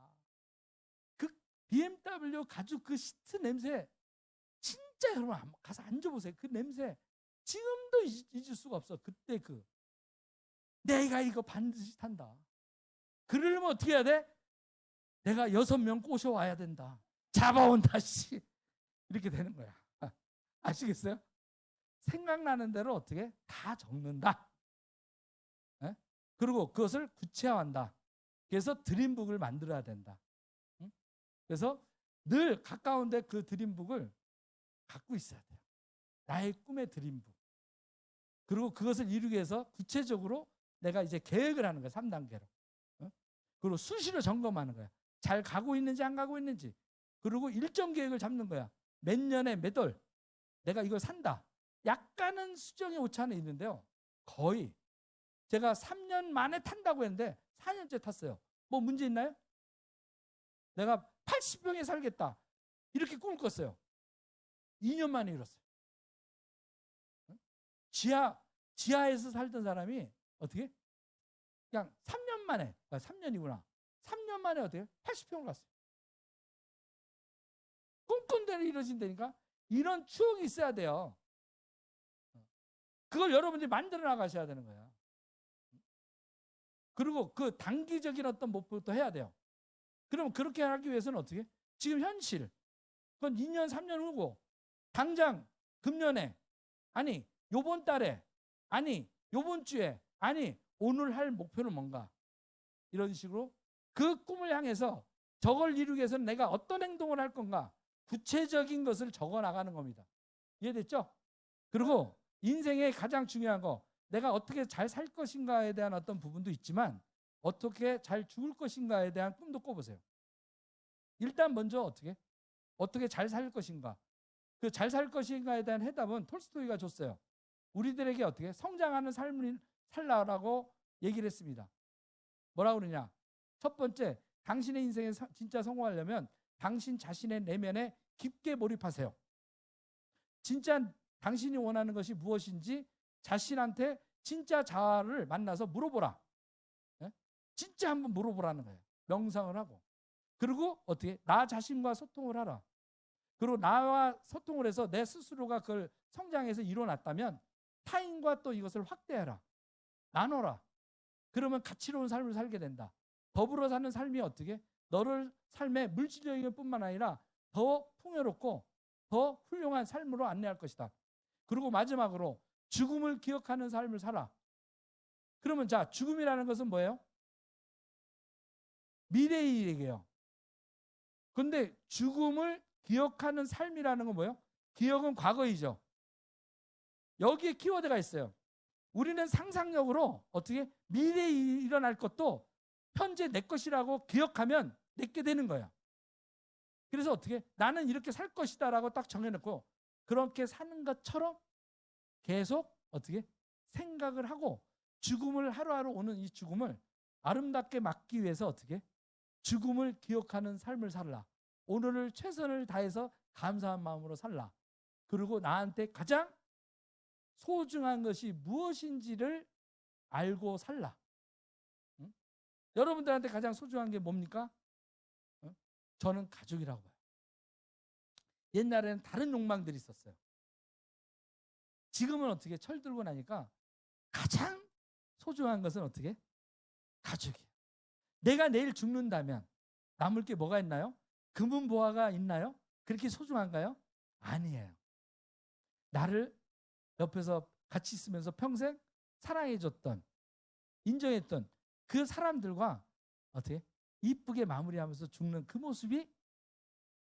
그 BMW 가죽 그 시트 냄새 진짜 여러분 가서 앉아보세요. 그 냄새 지금도 잊을 수가 없어. 그때 내가 이거 반드시 탄다. 그러려면 어떻게 해야 돼? 내가 6명 꼬셔와야 된다. 잡아온다 씨. 이렇게 되는 거야. 아시겠어요? 생각나는 대로 어떻게 다 적는다. 에? 그리고 그것을 구체화한다. 그래서 드림북을 만들어야 된다. 응? 그래서 늘 가까운데 그 드림북을 갖고 있어야 돼요. 나의 꿈의 드림북. 그리고 그것을 이루기 위해서 구체적으로 내가 이제 계획을 하는 거야. 3단계로. 응? 그리고 수시로 점검하는 거야. 잘 가고 있는지 안 가고 있는지. 그리고 일정 계획을 잡는 거야. 몇 년에 몇 월 내가 이걸 산다. 약간은 수정의 오차는 있는데요. 거의 제가 3년 만에 탄다고 했는데 4년째 탔어요. 뭐 문제 있나요? 내가 80평에 살겠다. 이렇게 꿈을 꿨어요. 2년 만에 이뤘어요. 지하에서 살던 사람이 어떻게? 그냥 3년 만에, 3년이구나. 3년 만에 어떻게? 80평을 갔어요. 꿈꾼 대로 이루어진다니까? 이런 추억이 있어야 돼요. 그걸 여러분들이 만들어 나가셔야 되는 거야. 그리고 그 단기적인 어떤 목표도 해야 돼요. 그럼 그렇게 하기 위해서는 어떻게? 지금 현실. 그건 2년, 3년 후고 당장 금년에 아니 요번 달에 아니 요번 주에 아니 오늘 할 목표는 뭔가 이런 식으로 그 꿈을 향해서 저걸 이루기 위해서는 내가 어떤 행동을 할 건가 구체적인 것을 적어 나가는 겁니다. 이해됐죠? 그리고 인생의 가장 중요한 거 내가 어떻게 잘 살 것인가에 대한 어떤 부분도 있지만 어떻게 잘 죽을 것인가에 대한 꿈도 꿔보세요. 일단 먼저 어떻게 잘 살 것인가 그 잘 살 것인가에 대한 해답은 톨스토이가 줬어요. 우리들에게 어떻게 성장하는 삶을 살라라고 얘기를 했습니다. 뭐라고 그러냐? 첫 번째, 당신의 인생에 진짜 성공하려면 당신 자신의 내면에 깊게 몰입하세요. 진짜 당신이 원하는 것이 무엇인지 자신한테 진짜 자아를 만나서 물어보라. 네? 진짜 한번 물어보라는 거예요. 명상을 하고. 그리고 어떻게? 나 자신과 소통을 하라. 그리고 나와 소통을 해서 내 스스로가 그걸 성장해서 이뤄놨다면 타인과 또 이것을 확대해라. 나눠라. 그러면 가치로운 삶을 살게 된다. 더불어 사는 삶이 어떻게? 너를 삶의 물질적인 뿐만 아니라 더 풍요롭고 더 훌륭한 삶으로 안내할 것이다. 그리고 마지막으로 죽음을 기억하는 삶을 살아. 그러면 자, 죽음이라는 것은 뭐예요? 미래의 얘기예요. 그런데 죽음을 기억하는 삶이라는 건 뭐예요? 기억은 과거이죠. 여기에 키워드가 있어요. 우리는 상상력으로 어떻게 미래에 일어날 것도 현재 내 것이라고 기억하면 내게 되는 거야. 그래서 어떻게 나는 이렇게 살 것이다라고 딱 정해놓고 그렇게 사는 것처럼 계속 어떻게 생각을 하고 죽음을 하루하루 오는 이 죽음을 아름답게 맞기 위해서 어떻게 죽음을 기억하는 삶을 살라. 오늘을 최선을 다해서 감사한 마음으로 살라. 그리고 나한테 가장 소중한 것이 무엇인지를 알고 살라. 응? 여러분들한테 가장 소중한 게 뭡니까? 응? 저는 가족이라고 봐요. 옛날에는 다른 욕망들이 있었어요. 지금은 어떻게 철들고 나니까 가장 소중한 것은 어떻게? 가족이에요. 내가 내일 죽는다면 남을 게 뭐가 있나요? 금은보화가 있나요? 그렇게 소중한가요? 아니에요. 나를 옆에서 같이 있으면서 평생 사랑해줬던 인정했던 그 사람들과 어떻게 이쁘게 마무리하면서 죽는 그 모습이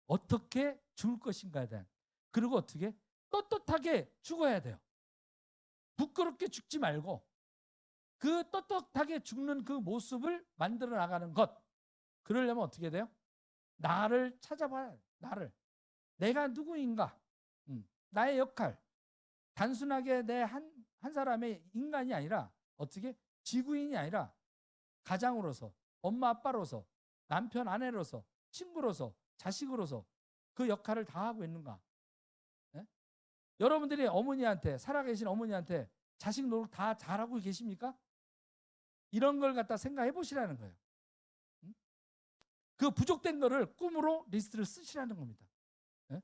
어떻게 죽을 것인가에 대한 그리고 어떻게 떳떳하게 죽어야 돼요. 부끄럽게 죽지 말고 그 떳떳하게 죽는 그 모습을 만들어 나가는 것. 그러려면 어떻게 돼요? 나를 찾아봐야 해요. 나를. 내가 누구인가? 나의 역할, 단순하게 내 한 사람의 인간이 아니라 어떻게 지구인이 아니라 가장으로서, 엄마 아빠로서, 남편 아내로서, 친구로서, 자식으로서 그 역할을 다 하고 있는가? 네? 여러분들이 어머니한테, 살아계신 어머니한테 자식 노릇 다 잘하고 계십니까? 이런 걸 갖다 생각해 보시라는 거예요. 그 부족된 거를 꿈으로 리스트를 쓰시라는 겁니다. 네?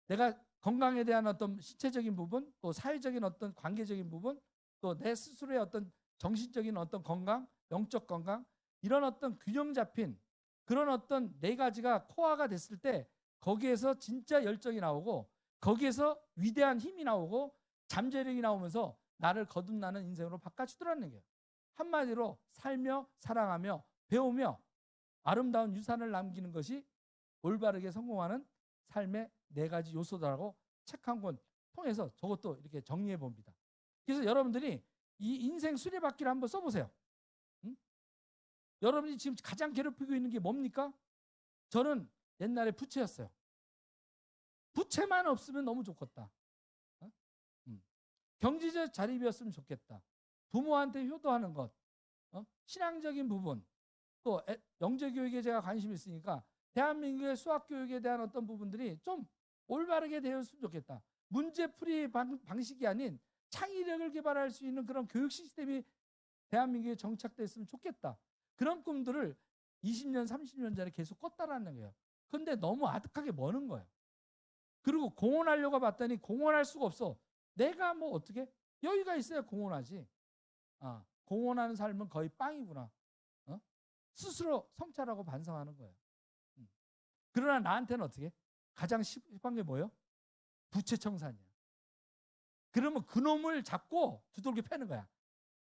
내가 건강에 대한 어떤 신체적인 부분, 또 사회적인 어떤 관계적인 부분, 또 내 스스로의 어떤 정신적인 어떤 건강, 영적 건강, 이런 어떤 균형 잡힌 그런 어떤 네 가지가 코어가 됐을 때 거기에서 진짜 열정이 나오고 거기에서 위대한 힘이 나오고 잠재력이 나오면서 나를 거듭나는 인생으로 바꿔주더라는 거예요. 한마디로 살며 사랑하며 배우며 아름다운 유산을 남기는 것이 올바르게 성공하는 삶의 네 가지 요소다라고 책 한 권 통해서 저것도 이렇게 정리해 봅니다. 그래서 여러분들이 이 인생 수레바퀴를 한번 써보세요. 여러분이 지금 가장 괴롭히고 있는 게 뭡니까? 저는 옛날에 부채였어요. 부채만 없으면 너무 좋겠다. 경제적 자립이었으면 좋겠다. 부모한테 효도하는 것, 신앙적인 부분, 또 영재교육에 제가 관심이 있으니까 대한민국의 수학교육에 대한 어떤 부분들이 좀 올바르게 되었으면 좋겠다. 문제풀이 방식이 아닌 창의력을 개발할 수 있는 그런 교육 시스템이 대한민국에 정착됐으면 좋겠다. 그런 꿈들을 20년, 30년 전에 계속 꿨다라는 거예요. 그런데 너무 아득하게 머는 거예요. 그리고 공헌하려고 봤더니 공헌할 수가 없어. 내가 뭐 어떻게 여유가 있어야 공헌하지. 공헌하는 삶은 거의 빵이구나. 스스로 성찰하고 반성하는 거예요. 그러나 나한테는 어떻게? 가장 쉽은 게 뭐예요? 부채청산이야. 그러면 그 놈을 잡고 두들겨 패는 거야.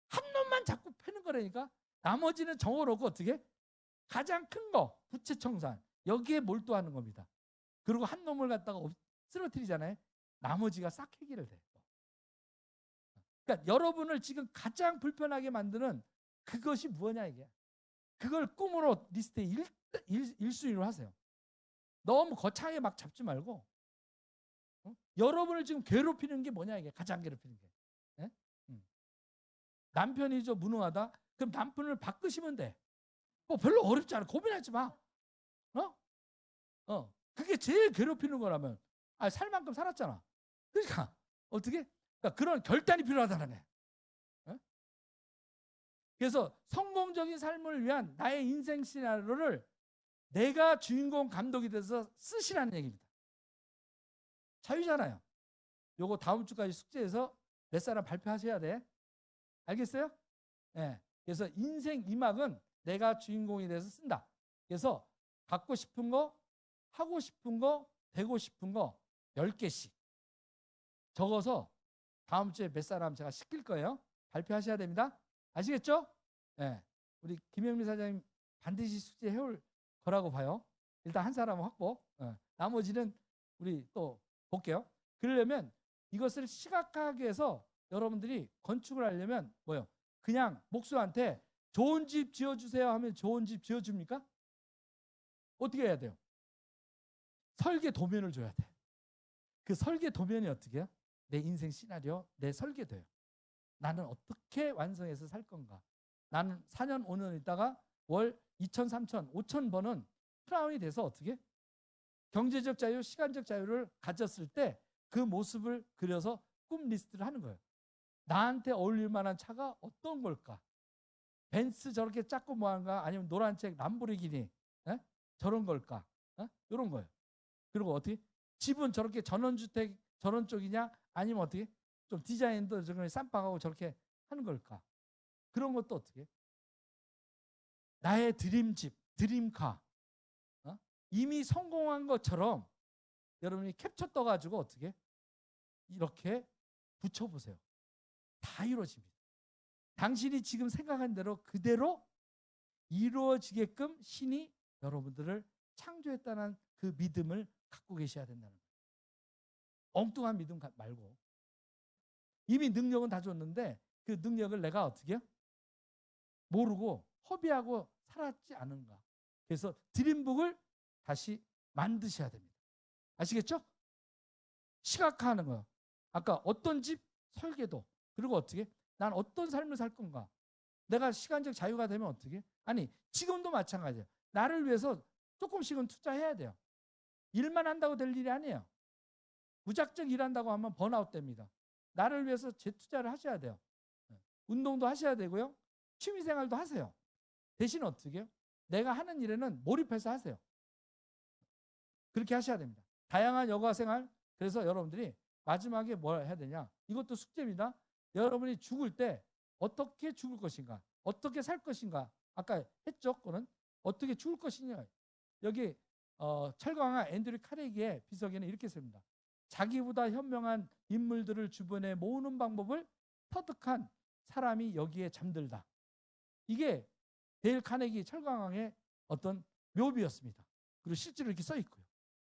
한 놈만 자꾸 패는 거라니까. 나머지는 정어놓고 어떻게? 가장 큰 거, 부채청산. 여기에 몰두하는 겁니다. 그리고 한 놈을 갖다가 쓰러뜨리잖아요. 나머지가 싹 해결을 돼요. 그러니까 여러분을 지금 가장 불편하게 만드는 그것이 뭐냐 이게. 그걸 꿈으로 리스트에 1순위로 하세요. 너무 거창하게 막 잡지 말고 여러분을 지금 괴롭히는 게 뭐냐 이게. 가장 괴롭히는 게. 네? 남편이 좀 무능하다? 그럼 남편을 바꾸시면 돼. 뭐 별로 어렵지 않아. 고민하지 마. 그게 제일 괴롭히는 거라면 살 만큼 살았잖아. 그러니까 어떻게? 그러니까 그런 결단이 필요하다는 거예요. 그래서 성공적인 삶을 위한 나의 인생 시나리오를 내가 주인공 감독이 돼서 쓰시라는 얘기입니다. 자유잖아요. 요거 다음 주까지 숙제해서 몇 사람 발표하셔야 돼. 알겠어요? 네. 그래서 인생 2막은 내가 주인공이 돼서 쓴다. 그래서 갖고 싶은 거, 하고 싶은 거, 되고 싶은 거 10개씩 적어서 다음 주에 몇 사람 제가 시킬 거예요. 발표하셔야 됩니다. 아시겠죠? 네. 우리 김영미 사장님 반드시 숙제해올 거라고 봐요. 일단 한 사람은 확보. 나머지는 우리 또 볼게요. 그러려면 이것을 시각화하게 해서 여러분들이 건축을 하려면 뭐요? 그냥 목수한테 좋은 집 지어주세요 하면 좋은 집 지어줍니까? 어떻게 해야 돼요? 설계 도면을 줘야 돼. 그 설계 도면이 어떻게 해요? 내 인생 시나리오, 내 설계도예요. 나는 어떻게 완성해서 살 건가? 나는 4년, 5년 있다가 월 2천, 3천, 5천 버는 크라운이 돼서 어떻게? 경제적 자유, 시간적 자유를 가졌을 때 그 모습을 그려서 꿈 리스트를 하는 거예요. 나한테 어울릴 만한 차가 어떤 걸까? 벤츠 저렇게 작고 뭐한가? 아니면 노란 책 람보르기니 저런 걸까? 이런 거예요. 그리고 어떻게? 집은 저렇게 전원주택 저런 쪽이냐? 아니면 어떻게? 좀 디자인도 저렇게 쌈박하고 저렇게 하는 걸까? 그런 것도 어떻게? 나의 드림집, 드림카. 이미 성공한 것처럼 여러분이 캡처 떠가지고 어떻게? 이렇게 붙여보세요. 다 이루어집니다. 당신이 지금 생각한 대로 그대로 이루어지게끔 신이 여러분들을 창조했다는 그 믿음을 갖고 계셔야 된다는 거예요. 엉뚱한 믿음 말고. 이미 능력은 다 줬는데 그 능력을 내가 어떻게 해요? 모르고 허비하고 살았지 않은가. 그래서 드림북을 다시 만드셔야 됩니다. 아시겠죠? 시각화하는 거예요. 아까 어떤 집 설계도, 그리고 어떻게 난 어떤 삶을 살 건가. 내가 시간적 자유가 되면 어떻게? 아니 지금도 마찬가지예요. 나를 위해서 조금씩은 투자해야 돼요. 일만 한다고 될 일이 아니에요. 무작정 일한다고 하면 번아웃 됩니다. 나를 위해서 재투자를 하셔야 돼요. 운동도 하셔야 되고요. 취미생활도 하세요. 대신 어떻게 해요? 내가 하는 일에는 몰입해서 하세요. 그렇게 하셔야 됩니다. 다양한 여가생활. 그래서 여러분들이 마지막에 뭘 해야 되냐. 이것도 숙제입니다. 여러분이 죽을 때 어떻게 죽을 것인가, 어떻게 살 것인가. 아까 했죠. 그거는 어떻게 죽을 것이냐. 여기 철강화 앤드류 카네기의 비석에는 이렇게 씁니다. 자기보다 현명한 인물들을 주변에 모으는 방법을 터득한 사람이 여기에 잠들다. 이게 데일 카네기 철강왕의 어떤 묘비였습니다. 그리고 실제로 이렇게 써 있고요.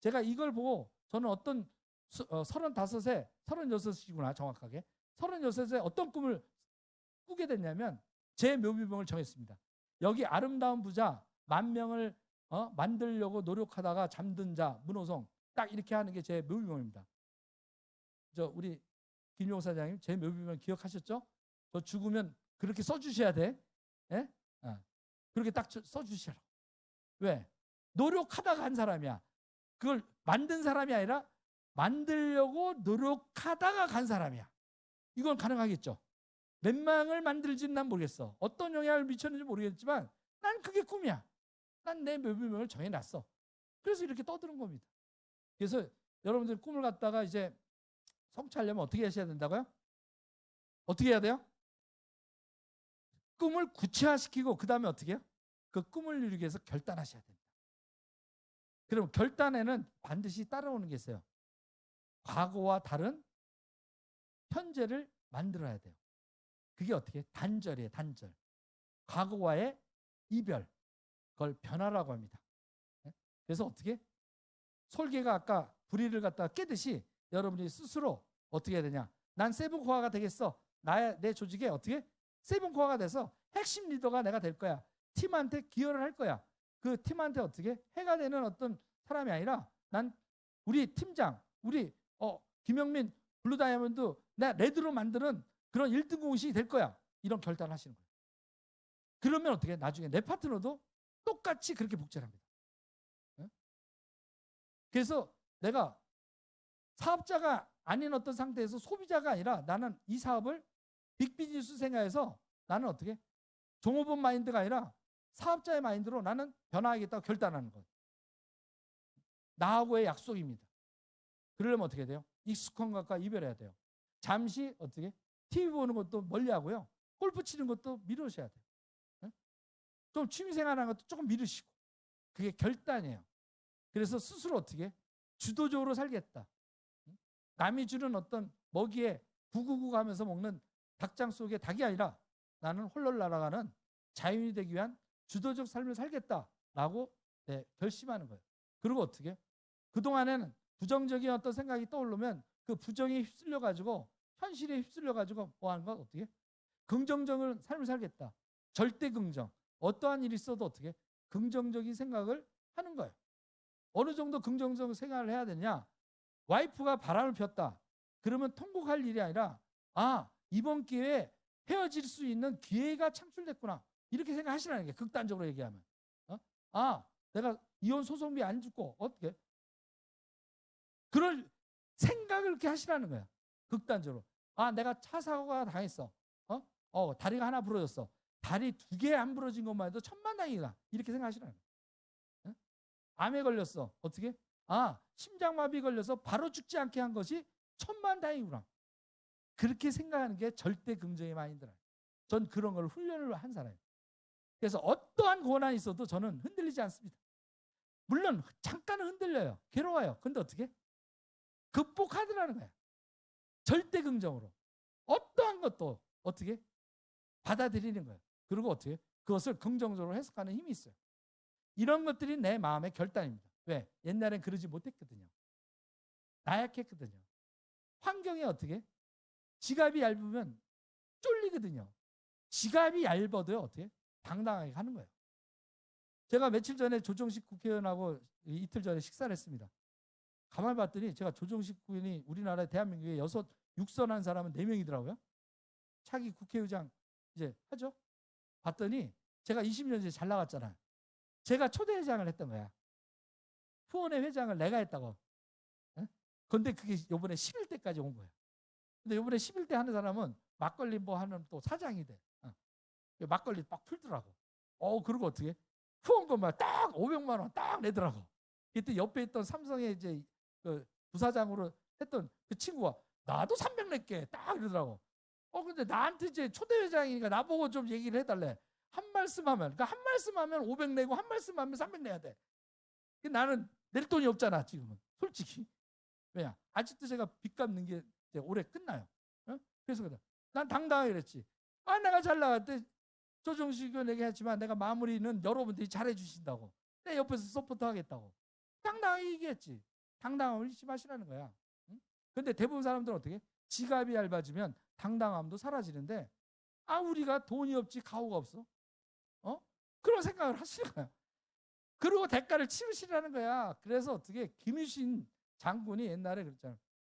제가 이걸 보고 저는 어떤 35세, 36이구나 정확하게. 36세 어떤 꿈을 꾸게 됐냐면 제 묘비명을 정했습니다. 여기 아름다운 부자 10,000명을 만들려고 노력하다가 잠든 자 문호성, 딱 이렇게 하는 게 제 묘비명입니다. 우리 김용호 사장님 제 묘비명 기억하셨죠? 저 죽으면 그렇게 써주셔야 돼. 예? 그렇게 딱 써주시라. 왜? 노력하다가 한 사람이야. 그걸 만든 사람이 아니라 만들려고 노력하다가 간 사람이야. 이건 가능하겠죠? 몇 명을 만들지는 난 모르겠어. 어떤 영향을 미쳤는지 모르겠지만 난 그게 꿈이야. 난 내 묘비명을 정해놨어. 그래서 이렇게 떠드는 겁니다. 그래서 여러분들 꿈을 갖다가 이제 성취하려면 어떻게 하셔야 된다고요? 어떻게 해야 돼요? 꿈을 구체화시키고 그 다음에 어떻게 해요? 그 꿈을 이루기 위해서 결단하셔야 됩니다. 그럼 결단에는 반드시 따라오는 게 있어요. 과거와 다른 현재를 만들어야 돼요. 그게 어떻게? 단절이에요. 단절. 과거와의 이별. 그걸 변화라고 합니다. 그래서 어떻게? 솔개가 아까 부리를 갖다가 깨듯이 여러분이 스스로 어떻게 해야 되냐? 난 세븐코어가 되겠어. 내 조직에 어떻게? 세븐코어가 돼서 핵심 리더가 내가 될 거야. 팀한테 기여를 할 거야. 그 팀한테 어떻게? 해가 되는 어떤 사람이 아니라 난 우리 팀장, 우리 김영민 블루다이아몬드 내가 레드로 만드는 그런 1등 공식이 될 거야. 이런 결단을 하시는 거예요. 그러면 어떻게? 나중에 내 파트너도 똑같이 그렇게 복제를 합니다. 그래서 내가 사업자가 아닌 어떤 상태에서 소비자가 아니라 나는 이 사업을 빅비즈니스 생각해서 나는 어떻게? 종업원 마인드가 아니라 사업자의 마인드로 나는 변화하겠다고 결단하는 거예요. 나하고의 약속입니다. 그러려면 어떻게 돼요? 익숙한 것과 이별해야 돼요. 잠시 어떻게? TV 보는 것도 멀리하고요. 골프 치는 것도 미루셔야 돼요. 좀 취미생활하는 것도 조금 미루시고. 그게 결단이에요. 그래서 스스로 어떻게? 주도적으로 살겠다. 남이 주는 어떤 먹이에 구구구 하면서 먹는 닭장 속의 닭이 아니라 나는 홀로 날아가는 자연이 되기 위한 주도적 삶을 살겠다라고 결심하는 거예요. 그리고 어떻게? 그동안에는 부정적인 어떤 생각이 떠오르면 그 부정에 휩쓸려가지고 현실에 휩쓸려가지고 뭐 하는 건 어떻게? 긍정적인 삶을 살겠다. 절대 긍정. 어떠한 일이 있어도 어떻게? 긍정적인 생각을 하는 거예요. 어느 정도 긍정적 생각을 해야 되냐? 와이프가 바람을 폈다. 그러면 통곡할 일이 아니라 이번 기회에 헤어질 수 있는 기회가 창출됐구나. 이렇게 생각하시라는 게 극단적으로 얘기하면. 내가 이혼 소송비 안 죽고 어떻게? 그럴 생각을 그렇게 하시라는 거야. 극단적으로. 내가 차 사고가 당했어. 다리가 하나 부러졌어. 다리 2개 안 부러진 것만 해도 천만다행이다. 이렇게 생각하시라는 거야. 암에 걸렸어. 어떻게? 심장마비 걸려서 바로 죽지 않게 한 것이 천만다행이구나. 그렇게 생각하는 게 절대 긍정의 마인드라. 전 그런 걸 훈련을 한 사람이에요. 그래서 어떠한 고난이 있어도 저는 흔들리지 않습니다. 물론 잠깐은 흔들려요. 괴로워요. 근데 어떻게? 극복하더라는 거야. 절대 긍정으로. 어떠한 것도 어떻게? 받아들이는 거예요. 그리고 어떻게? 그것을 긍정적으로 해석하는 힘이 있어요. 이런 것들이 내 마음의 결단입니다. 왜? 옛날엔 그러지 못했거든요. 나약했거든요. 환경이 어떻게? 지갑이 얇으면 쫄리거든요. 지갑이 얇아도요 어떻게? 당당하게 하는 거예요. 제가 며칠 전에 조정식 국회의원하고 이틀 전에 식사를 했습니다. 가만히 봤더니 제가 조정식 부인이 우리나라 대한민국에 육선한 사람은 4명이더라고요. 차기 국회의장 이제 하죠. 봤더니 제가 20년 전에 잘 나갔잖아요. 제가 초대회장을 했던 거야. 후원회 회장을 내가 했다고. 그런데 그게 요번에 11대까지 온 거예요. 근데 요번에 11대 하는 사람은 막걸리 뭐 하는 또 사장이 돼. 막걸리 막 풀더라고. 그리고 어떻게? 후원금만 딱 500만 원 딱 내더라고. 그때 옆에 있던 삼성의 이제 그 부사장으로 했던 그 친구가 나도 300 낼게 딱 이러더라고. 근데 나한테 이제 초대회장이니까 나보고 좀 얘기를 해달래. 한 말씀 하면, 그러니까 한 말씀 하면 500 내고 한 말씀 하면 300 내야 돼. 나는 낼 돈이 없잖아, 지금은. 솔직히. 왜냐? 아직도 제가 빚 갚는 게 이제 올해 끝나요. 그래서 난 당당하게 그랬지. 내가 잘 나갈 때 조정식 의원에게 했지만 내가 마무리는 여러분들이 잘해 주신다고. 내 옆에서 서포트 하겠다고. 당당하게 얘기했지. 당당함을 잊지 마시라는 거야. 근데 대부분 사람들은 어떻게? 지갑이 얇아지면 당당함도 사라지는데 우리가 돈이 없지 가오가 없어. 그런 생각을 하시는 거야. 그리고 대가를 치르시라는 거야. 그래서 어떻게 김유신 장군이 옛날에 그랬잖아.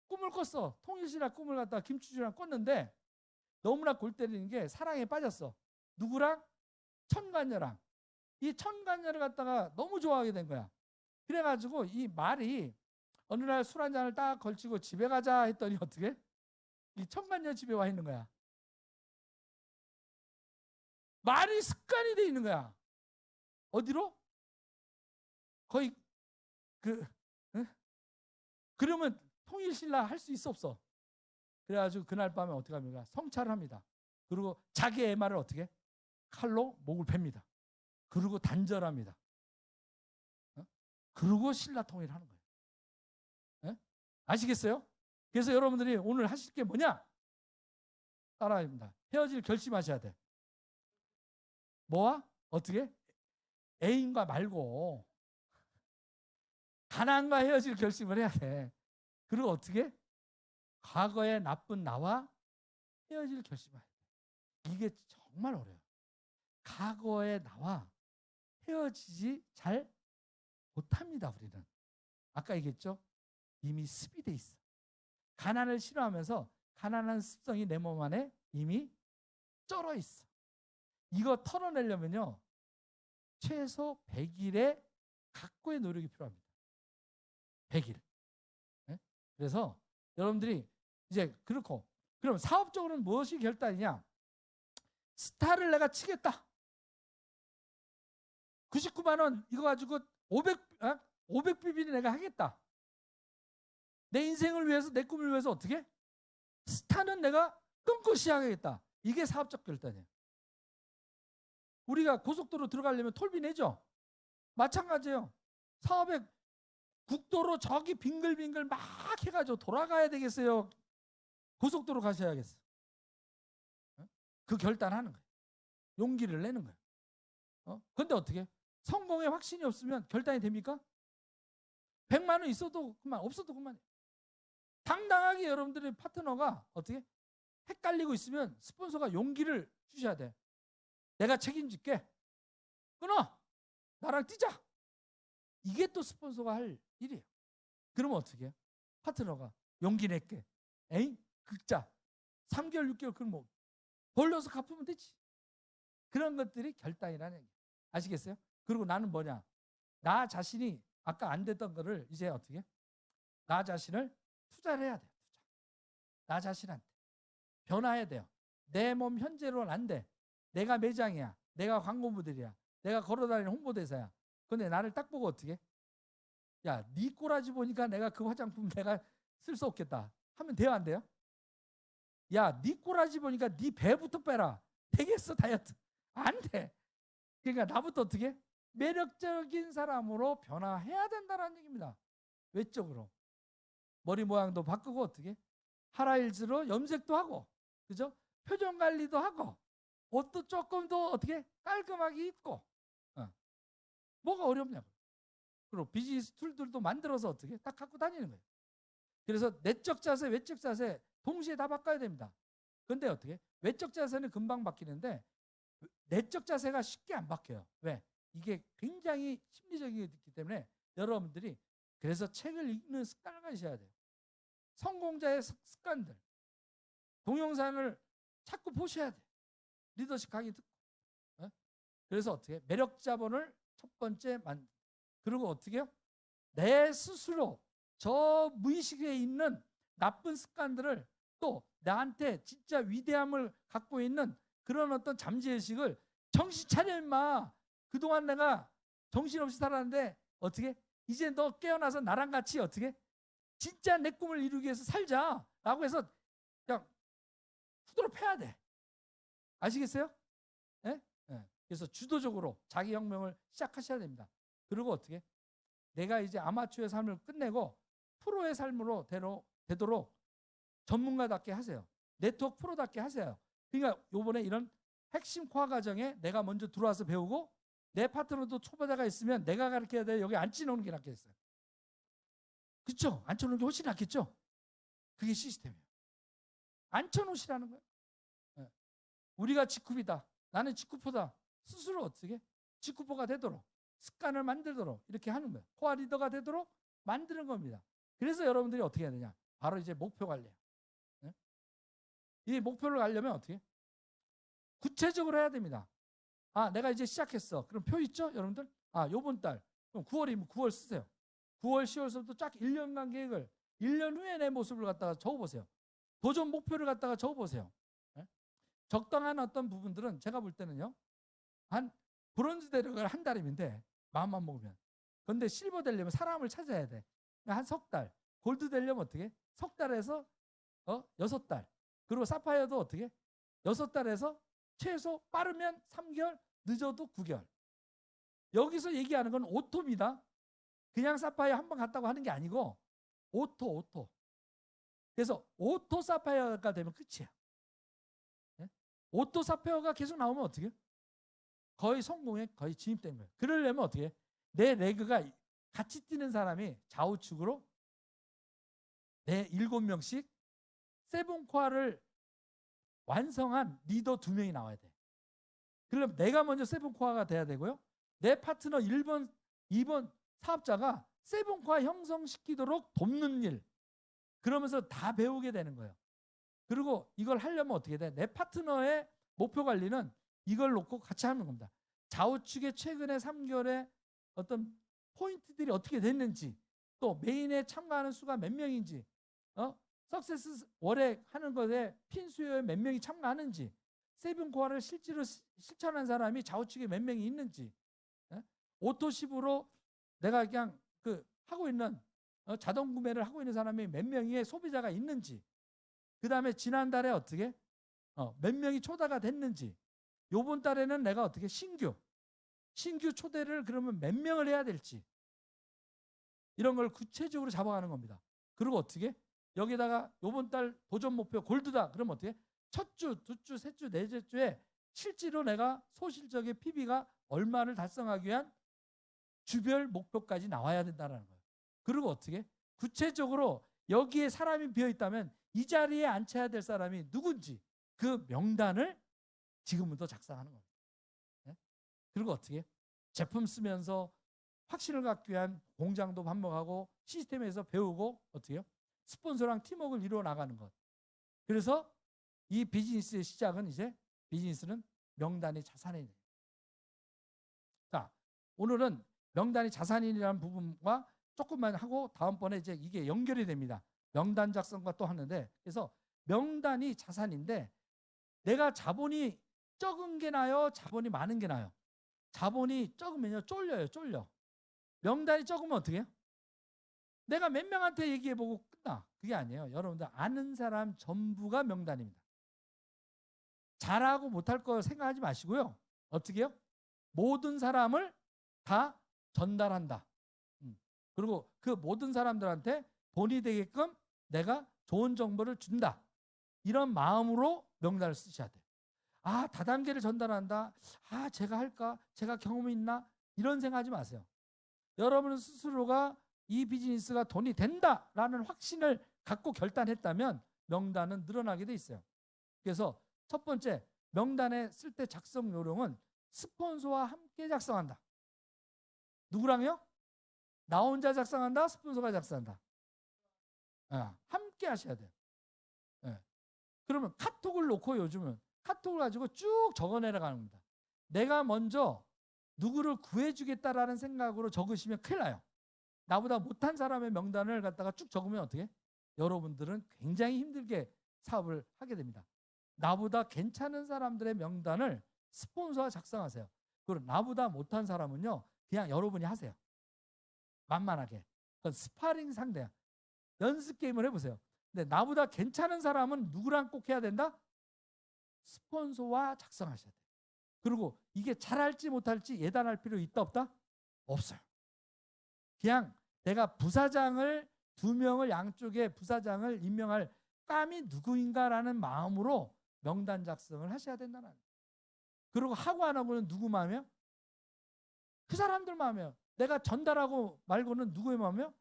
꿈을 꿨어. 통일신라 꿈을 갖다가 김추주랑 꿨는데 너무나 골 때리는 게 사랑에 빠졌어. 누구랑? 천관녀랑. 이 천관녀를 갖다가 너무 좋아하게 된 거야. 그래가지고 이 말이 어느 날 술 한 잔을 딱 걸치고 집에 가자 했더니 어떻게? 이 천관녀 집에 와 있는 거야. 말이 습관이 돼 있는 거야. 어디로? 거의 그러면 통일신라 할 수 있어 없어? 그래가지고 그날 밤에 어떻게 합니까? 성찰을 합니다. 그리고 자기 애마를 어떻게? 칼로 목을 팹니다. 그리고 단절합니다. 그리고 신라 통일을 하는 거예요. 아시겠어요? 그래서 여러분들이 오늘 하실 게 뭐냐? 따라합니다. 헤어질 결심하셔야 돼. 뭐와? 어떻게? 애인과 말고 가난과 헤어질 결심을 해야 돼. 그리고 어떻게? 과거의 나쁜 나와 헤어질 결심을 해야 돼. 이게 정말 어려워요. 과거의 나와 헤어지지 잘 못합니다. 우리는. 아까 얘기했죠? 이미 습이 돼 있어. 가난을 싫어하면서 가난한 습성이 내 몸 안에 이미 쩔어 있어. 이거 털어내려면요. 최소 100일의 각고의 노력이 필요합니다. 100일. 네? 그래서 여러분들이 이제 그렇고 그럼 사업적으로는 무엇이 결단이냐? 스타를 내가 치겠다. 99만 원 이거 가지고 500BB는 내가 하겠다. 내 인생을 위해서 내 꿈을 위해서 어떻게? 스타는 내가 끊고시 하겠다. 이게 사업적 결단이에요. 우리가 고속도로 들어가려면 톨비 내죠. 마찬가지예요. 사업에 국도로 저기 빙글빙글 막 해가지고 돌아가야 되겠어요? 고속도로 가셔야겠어요? 그 결단하는 거예요. 용기를 내는 거예요. 근데 어떻게? 성공의 확신이 없으면 결단이 됩니까? 100만 원 있어도 그만, 없어도 그만. 당당하게 여러분들의 파트너가 어떻게? 헷갈리고 있으면 스폰서가 용기를 주셔야 돼. 내가 책임질게. 끊어. 나랑 뛰자. 이게 또 스폰서가 할 일이에요. 그러면 어떻게 해요? 파트너가 용기 낼게. 에이? 극자. 3개월, 6개월 그럼 뭐 벌려서 갚으면 되지. 그런 것들이 결단이라는 얘기예요. 아시겠어요? 그리고 나는 뭐냐? 나 자신이 아까 안 됐던 거를 이제 어떻게? 나 자신을 투자를 해야 돼요. 투자. 나 자신한테. 변화해야 돼요. 내 몸 현재로는 안 돼. 내가 매장이야. 내가 광고모델이야. 내가 걸어다니는 홍보대사야. 근데 나를 딱 보고 어떻게? 야, 네 꼬라지 보니까 내가 그 화장품 내가 쓸 수 없겠다. 하면 돼요, 안 돼요? 야, 네 꼬라지 보니까 네 배부터 빼라. 되겠어, 다이어트? 안 돼. 그러니까 나부터 어떻게? 매력적인 사람으로 변화해야 된다는 얘기입니다. 외적으로. 머리 모양도 바꾸고 어떻게? 하라일즈로 염색도 하고, 그죠? 표정 관리도 하고, 옷도 조금 더 어떻게? 깔끔하게 입고. 뭐가 어렵냐고. 그리고 비즈니스 툴들도 만들어서 어떻게? 딱 갖고 다니는 거예요. 그래서 내적 자세, 외적 자세 동시에 다 바꿔야 됩니다. 근데 어떻게? 외적 자세는 금방 바뀌는데 내적 자세가 쉽게 안 바뀌어요. 왜? 이게 굉장히 심리적이기 때문에 여러분들이 그래서 책을 읽는 습관을 가지셔야 돼요. 성공자의 습관들, 동영상을 자꾸 보셔야 돼요. 리더십 강의 듣고. 그래서 어떻게 매력 자본을 첫 번째 그리고 어떻게 해요? 내 스스로 저 무의식에 있는 나쁜 습관들을 또 나한테 진짜 위대함을 갖고 있는 그런 어떤 잠재의식을 정신 차려 임마. 그동안 내가 정신없이 살았는데 어떻게? 이제 너 깨어나서 나랑 같이 어떻게? 진짜 내 꿈을 이루기 위해서 살자 라고 해서 그냥 후드로 패야 돼. 아시겠어요? 예? 예. 그래서 주도적으로 자기 혁명을 시작하셔야 됩니다. 그리고 어떻게? 내가 이제 아마추어의 삶을 끝내고 프로의 삶으로 되도록 전문가답게 하세요. 네트워크 프로답게 하세요. 그러니까 요번에 이런 핵심 코어 과정에 내가 먼저 들어와서 배우고 내 파트너도 초보자가 있으면 내가 가르쳐야 돼. 여기 앉혀놓는 게 낫겠어요. 그렇죠? 앉혀놓는 게 훨씬 낫겠죠? 그게 시스템이에요. 앉혀놓으시라는 거예요. 네. 우리가 직급이다. 나는 직급포다. 스스로 어떻게? 직급포가 되도록 습관을 만들도록 이렇게 하는 거예요. 코어 리더가 되도록 만드는 겁니다. 그래서 여러분들이 어떻게 해야 되냐? 바로 이제 목표 관리예요. 네? 이 목표를 가려면 어떻게? 구체적으로 해야 됩니다. 아, 내가 이제 시작했어. 그럼 표 있죠? 여러분들? 아, 요번 달. 그럼 9월이면 9월 쓰세요. 9월, 10월서부터 쫙 1년간 계획을 1년 후에 내 모습을 갖다가 적어보세요. 도전 목표를 갖다가 적어보세요. 네? 적당한 어떤 부분들은 제가 볼 때는요. 한 브론즈 되려면 한 달이면 돼. 마음만 먹으면. 그런데 실버 되려면 사람을 찾아야 돼. 한 석 달. 골드 되려면 어떻게? 석 달에서 6달. 그리고 사파이어도 어떻게? 6달에서 최소 빠르면 3개월, 늦어도 9개월. 여기서 얘기하는 건 오토입니다. 그냥 사파이어 한 번 갔다고 하는 게 아니고 오토. 그래서 오토 사파이어가 되면 끝이에요. 네? 오토 사파이어가 계속 나오면 어떻게 해요? 거의 성공에 거의 진입된 거예요. 그러려면 어떻게 해요? 내 레그가 같이 뛰는 사람이 좌우측으로 내 7명씩 세븐코어를 완성한 리더 2명이 나와야 돼. 그러면 내가 먼저 세븐코어가 돼야 되고요. 내 파트너 1번, 2번 사업자가 세븐코어 형성시키도록 돕는 일. 그러면서 다 배우게 되는 거예요. 그리고 이걸 하려면 어떻게 돼? 내 파트너의 목표 관리는 이걸 놓고 같이 하는 겁니다. 좌우측의 최근에 3개월의 어떤 포인트들이 어떻게 됐는지, 또 메인에 참가하는 수가 몇 명인지, 석세스 월에 하는 것에 핀 수요에 몇 명이 참가하는지, 세븐코어를 실제로 실천한 사람이 좌우측에 몇 명이 있는지, 오토십으로 내가 그냥 하고 있는 자동 구매를 하고 있는 사람이 몇 명의 소비자가 있는지, 그 다음에 지난달에 어떻게 몇 명이 초대가 됐는지, 요번 달에는 내가 어떻게 신규 초대를 그러면 몇 명을 해야 될지, 이런 걸 구체적으로 잡아가는 겁니다. 그리고 어떻게 여기다가 요번 달 도전 목표 골드다. 그러면 어떻게 첫 주, 두 주, 셋 주, 넷째 주에 실제로 내가 소실적인 PB가 얼마를 달성하기 위한 주별 목표까지 나와야 된다는 거예요. 그리고 어떻게 구체적으로 여기에 사람이 비어있다면 이 자리에 앉혀야 될 사람이 누군지 그 명단을 지금부터 작성하는 겁니다. 네? 그리고 어떻게 제품 쓰면서 확신을 갖기 위한 공장도 반복하고 시스템에서 배우고 어떻게 해요? 스폰서랑 팀워크를 이루어 나가는 것. 그래서 이 비즈니스의 시작은 이제 비즈니스는 명단이 자산이에요. 자, 오늘은 명단이 자산이라는 부분과 조금만 하고 다음번에 이제 이게 연결이 됩니다. 명단 작성과 또 하는데, 그래서 명단이 자산인데 내가 자본이 적은 게 나요? 자본이 많은 게 나요? 자본이 적으면요 쫄려. 명단이 적으면 어떻게 해요? 내가 몇 명한테 얘기해보고 끝나. 그게 아니에요. 여러분들 아는 사람 전부가 명단입니다. 잘하고 못할 거 생각하지 마시고요. 어떻게 해요? 모든 사람을 다 전달한다. 그리고 그 모든 사람들한테 돈이 되게끔 내가 좋은 정보를 준다. 이런 마음으로 명단을 쓰셔야 돼요. 아, 다단계를 전달한다. 아, 제가 할까? 제가 경험이 있나? 이런 생각하지 마세요. 여러분 스스로가 이 비즈니스가 돈이 된다라는 확신을 갖고 결단했다면 명단은 늘어나게 돼 있어요. 그래서 첫 번째, 명단에 쓸 때 작성 요령은 스폰서와 함께 작성한다. 누구랑요? 나 혼자 작성한다, 스폰서가 작성한다. 함께 하셔야 돼요. 그러면 카톡을 놓고 요즘은 카톡을 가지고 쭉 적어내려가는 겁니다. 내가 먼저 누구를 구해주겠다라는 생각으로 적으시면 큰일 나요. 나보다 못한 사람의 명단을 갖다가 쭉 적으면 어떻게? 여러분들은 굉장히 힘들게 사업을 하게 됩니다. 나보다 괜찮은 사람들의 명단을 스폰서가 작성하세요. 그리고 나보다 못한 사람은요, 그냥 여러분이 하세요. 만만하게. 그건 스파링 상대야. 연습 게임을 해보세요. 근데 나보다 괜찮은 사람은 누구랑 꼭 해야 된다? 스폰서와 작성하셔야 돼요. 그리고 이게 잘할지 못할지 예단할 필요 있다 없다? 없어요. 그냥 내가 부사장을 2명을 양쪽에 부사장을 임명할 감이 누구인가라는 마음으로 명단 작성을 하셔야 된다는 거예요. 그리고 하고 안 하고는 누구 마음이에요? 그 사람들 마음이에요. 내가 전달하고 말고는 누구의 마음이에요?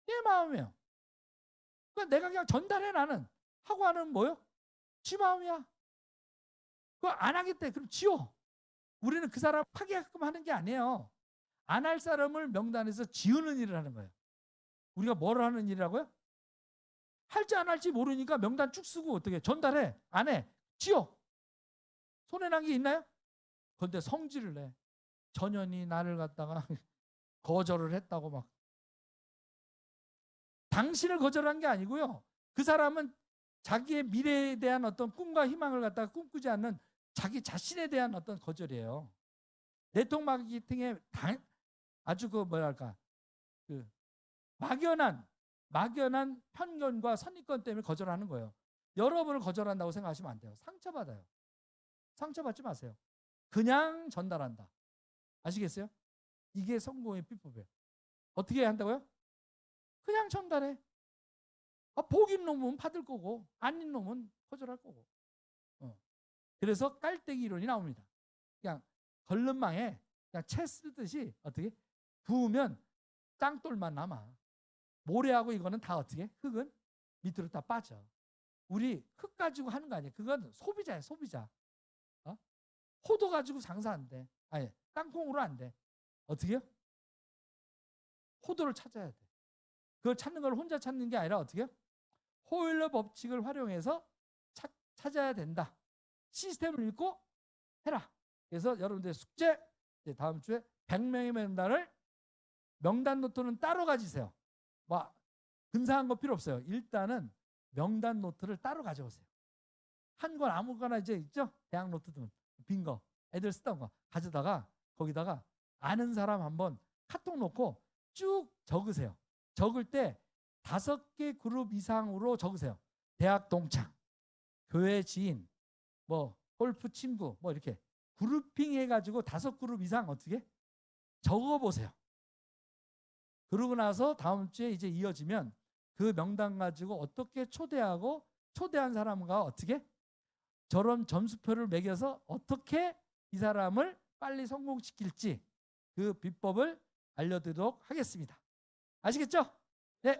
내 마음이에요. 그러니까 내가 그냥 전달해. 나는 하고 안 하면 뭐요? 지 마음이야. 그거 안 하겠대. 그럼 지워. 우리는 그 사람 파괴하게끔 하는 게 아니에요. 안 할 사람을 명단에서 지우는 일을 하는 거예요. 우리가 뭘 하는 일이라고요? 할지 안 할지 모르니까 명단 쭉 쓰고 어떻게 전달해? 안 해. 지워. 손해 난 게 있나요? 그런데 성질을 내. 전현이 나를 갖다가 거절을 했다고 막. 당신을 거절한 게 아니고요. 그 사람은 자기의 미래에 대한 어떤 꿈과 희망을 갖다가 꿈꾸지 않는 자기 자신에 대한 어떤 거절이에요. 네트워크 마케팅에 아주 그 뭐랄까 그 막연한 편견과 선입견 때문에 거절하는 거예요. 여러분을 거절한다고 생각하시면 안 돼요. 상처받아요. 상처받지 마세요. 그냥 전달한다. 아시겠어요? 이게 성공의 비법이에요. 어떻게 해야 한다고요? 그냥 전달해. 복인 놈은 받을 거고 아닌 놈은 거절할 거고. 그래서 깔때기 이론이 나옵니다. 그냥 걸름망에 그냥 채 쓰듯이 어떻게 부으면 땅돌만 남아. 모래하고 이거는 다 어떻게? 흙은 밑으로 다 빠져. 우리 흙 가지고 하는 거 아니에요. 그건 소비자예요. 소비자. 호도 가지고 장사 안 돼. 아니 땅콩으로 안 돼. 어떻게 해요? 호도를 찾아야 돼. 그걸 찾는 걸 혼자 찾는 게 아니라 어떻게 해요? 호일러 법칙을 활용해서 찾아야 된다. 시스템을 읽고 해라. 그래서 여러분들 숙제 다음 주에 100명의 명단 노트는 따로 가지세요. 뭐 근사한 거 필요 없어요. 일단은 명단 노트를 따로 가져오세요. 한 권 아무거나 이제 있죠? 대학 노트 등 빈 거, 애들 쓰던 거 가져다가 거기다가 아는 사람 한번 카톡 놓고 쭉 적으세요. 적을 때 5개 그룹 이상으로 적으세요. 대학 동창, 교회 지인, 뭐 골프 친구, 뭐 이렇게 그룹핑 해가지고 5그룹 이상 어떻게 적어보세요. 그러고 나서 다음 주에 이제 이어지면 그 명단 가지고 어떻게 초대하고 초대한 사람과 어떻게 저런 점수표를 매겨서 어떻게 이 사람을 빨리 성공시킬지 그 비법을 알려드리도록 하겠습니다. 아시겠죠? 네.